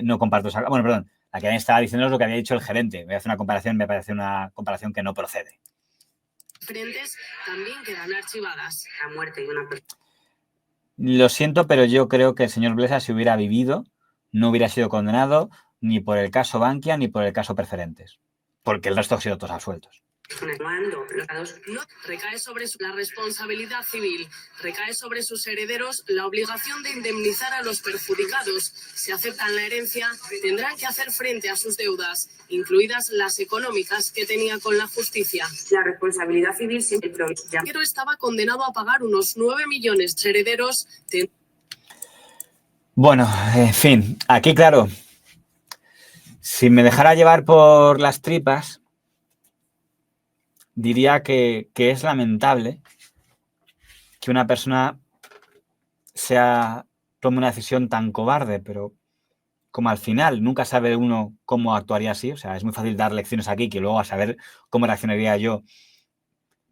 S3: No comparto esa... Bueno, perdón. Laquidain estaba diciendo lo que había dicho el gerente. Voy a hacer una comparación, me parece una comparación que no procede.
S25: frentes también quedan archivadas.
S5: La muerte de una persona.
S3: Lo siento, pero yo creo que el señor Blesa, si hubiera vivido, no hubiera sido condenado ni por el caso Bankia ni por el caso Preferentes, porque el resto han sido todos absueltos.
S25: No, recae sobre la responsabilidad civil, recae sobre sus herederos la obligación de indemnizar a los perjudicados. Si aceptan la herencia, tendrán que hacer frente a sus deudas, incluidas las económicas que tenía con la justicia.
S5: La responsabilidad civil siempre
S25: pero estaba condenado a pagar unos 9 millones de herederos.
S3: Bueno, en fin, aquí claro, si me dejara llevar por las tripas, diría que es lamentable que una persona tome una decisión tan cobarde, pero como al final nunca sabe uno cómo actuaría así, o sea, es muy fácil dar lecciones aquí que luego a saber cómo reaccionaría yo,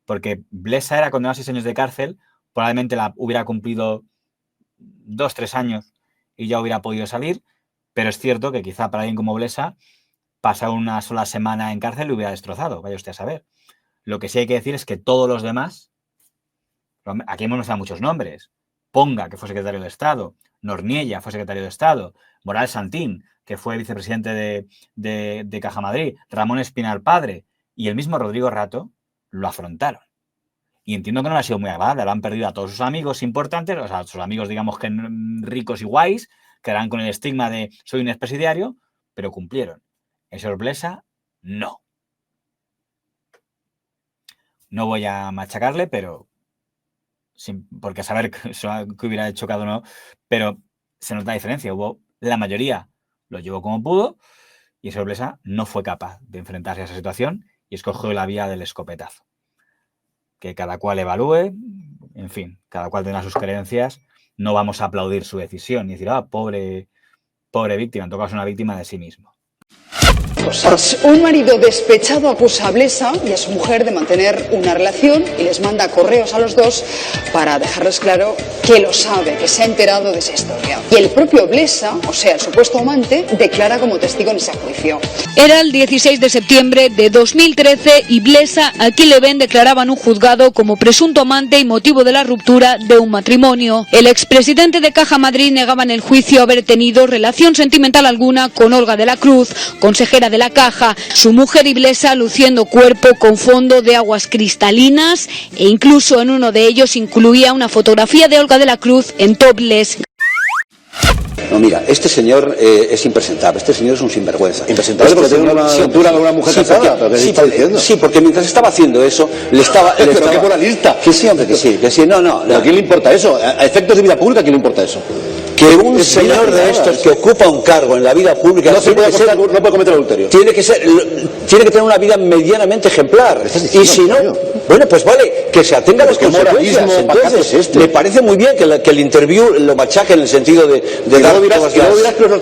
S3: porque Blesa era condenado a 6 años de cárcel, probablemente hubiera cumplido 2, 3 años y ya hubiera podido salir, pero es cierto que quizá para alguien como Blesa pasar una sola semana en cárcel le hubiera destrozado, vaya usted a saber. Lo que sí hay que decir es que todos los demás, aquí hemos mencionado muchos nombres, Ponga, que fue secretario de Estado, Norniella fue secretario de Estado, Moral Santín, que fue vicepresidente de Caja Madrid, Ramón Espinar padre y el mismo Rodrigo Rato, lo afrontaron. Y entiendo que no le ha sido muy agradable, lo han perdido a todos sus amigos importantes, o sea, sus amigos digamos que ricos y guays, que eran con el estigma de soy un expresidiario, pero cumplieron. El señor Blesa, no. No voy a machacarle, pero porque saber que hubiera hecho cada uno, pero se nota la diferencia. La mayoría lo llevó como pudo y el señor Blesa no fue capaz de enfrentarse a esa situación y escogió la vía del escopetazo. Que cada cual evalúe, en fin, cada cual tenga sus creencias. No vamos a aplaudir su decisión y decir, pobre víctima, en todo caso es una víctima de sí mismo.
S7: Un marido despechado acusa a Blesa y a su mujer de mantener una relación y les manda correos a los dos para dejarles claro que lo sabe, que se ha enterado de esa historia. Y el propio Blesa, o sea, el supuesto amante, declara como testigo en ese juicio.
S22: Era el 16 de septiembre de 2013 y Blesa, a quien le ven, declaraba en un juzgado como presunto amante y motivo de la ruptura de un matrimonio. El expresidente de Caja Madrid negaba en el juicio haber tenido relación sentimental alguna con Olga de la Cruz, consejera de la Caja. Su mujer y Blesa luciendo cuerpo con fondo de aguas cristalinas e incluso en uno de ellos incluía una fotografía de Olga de la Cruz en topless.
S23: No, mira, este señor es impresentable, este señor es un sinvergüenza. ¿Impresentable porque tiene una aventura con una mujer casada? Sí, porque mientras estaba haciendo eso, le estaba...
S24: ¿Pero qué moralista?
S23: Que sí, hombre, que sí, no.
S24: ¿A quién le importa eso? ¿A efectos de vida pública, a quién le importa eso?
S23: Que un señor de estos que ocupa un cargo en la vida pública
S24: no puede cometer adulterio.
S23: Tiene que tener una vida medianamente ejemplar. Y si no, bueno, pues vale, que se atenga a las consecuencias. Entonces, me parece muy bien que el interview lo machaque en el sentido de dar todas las...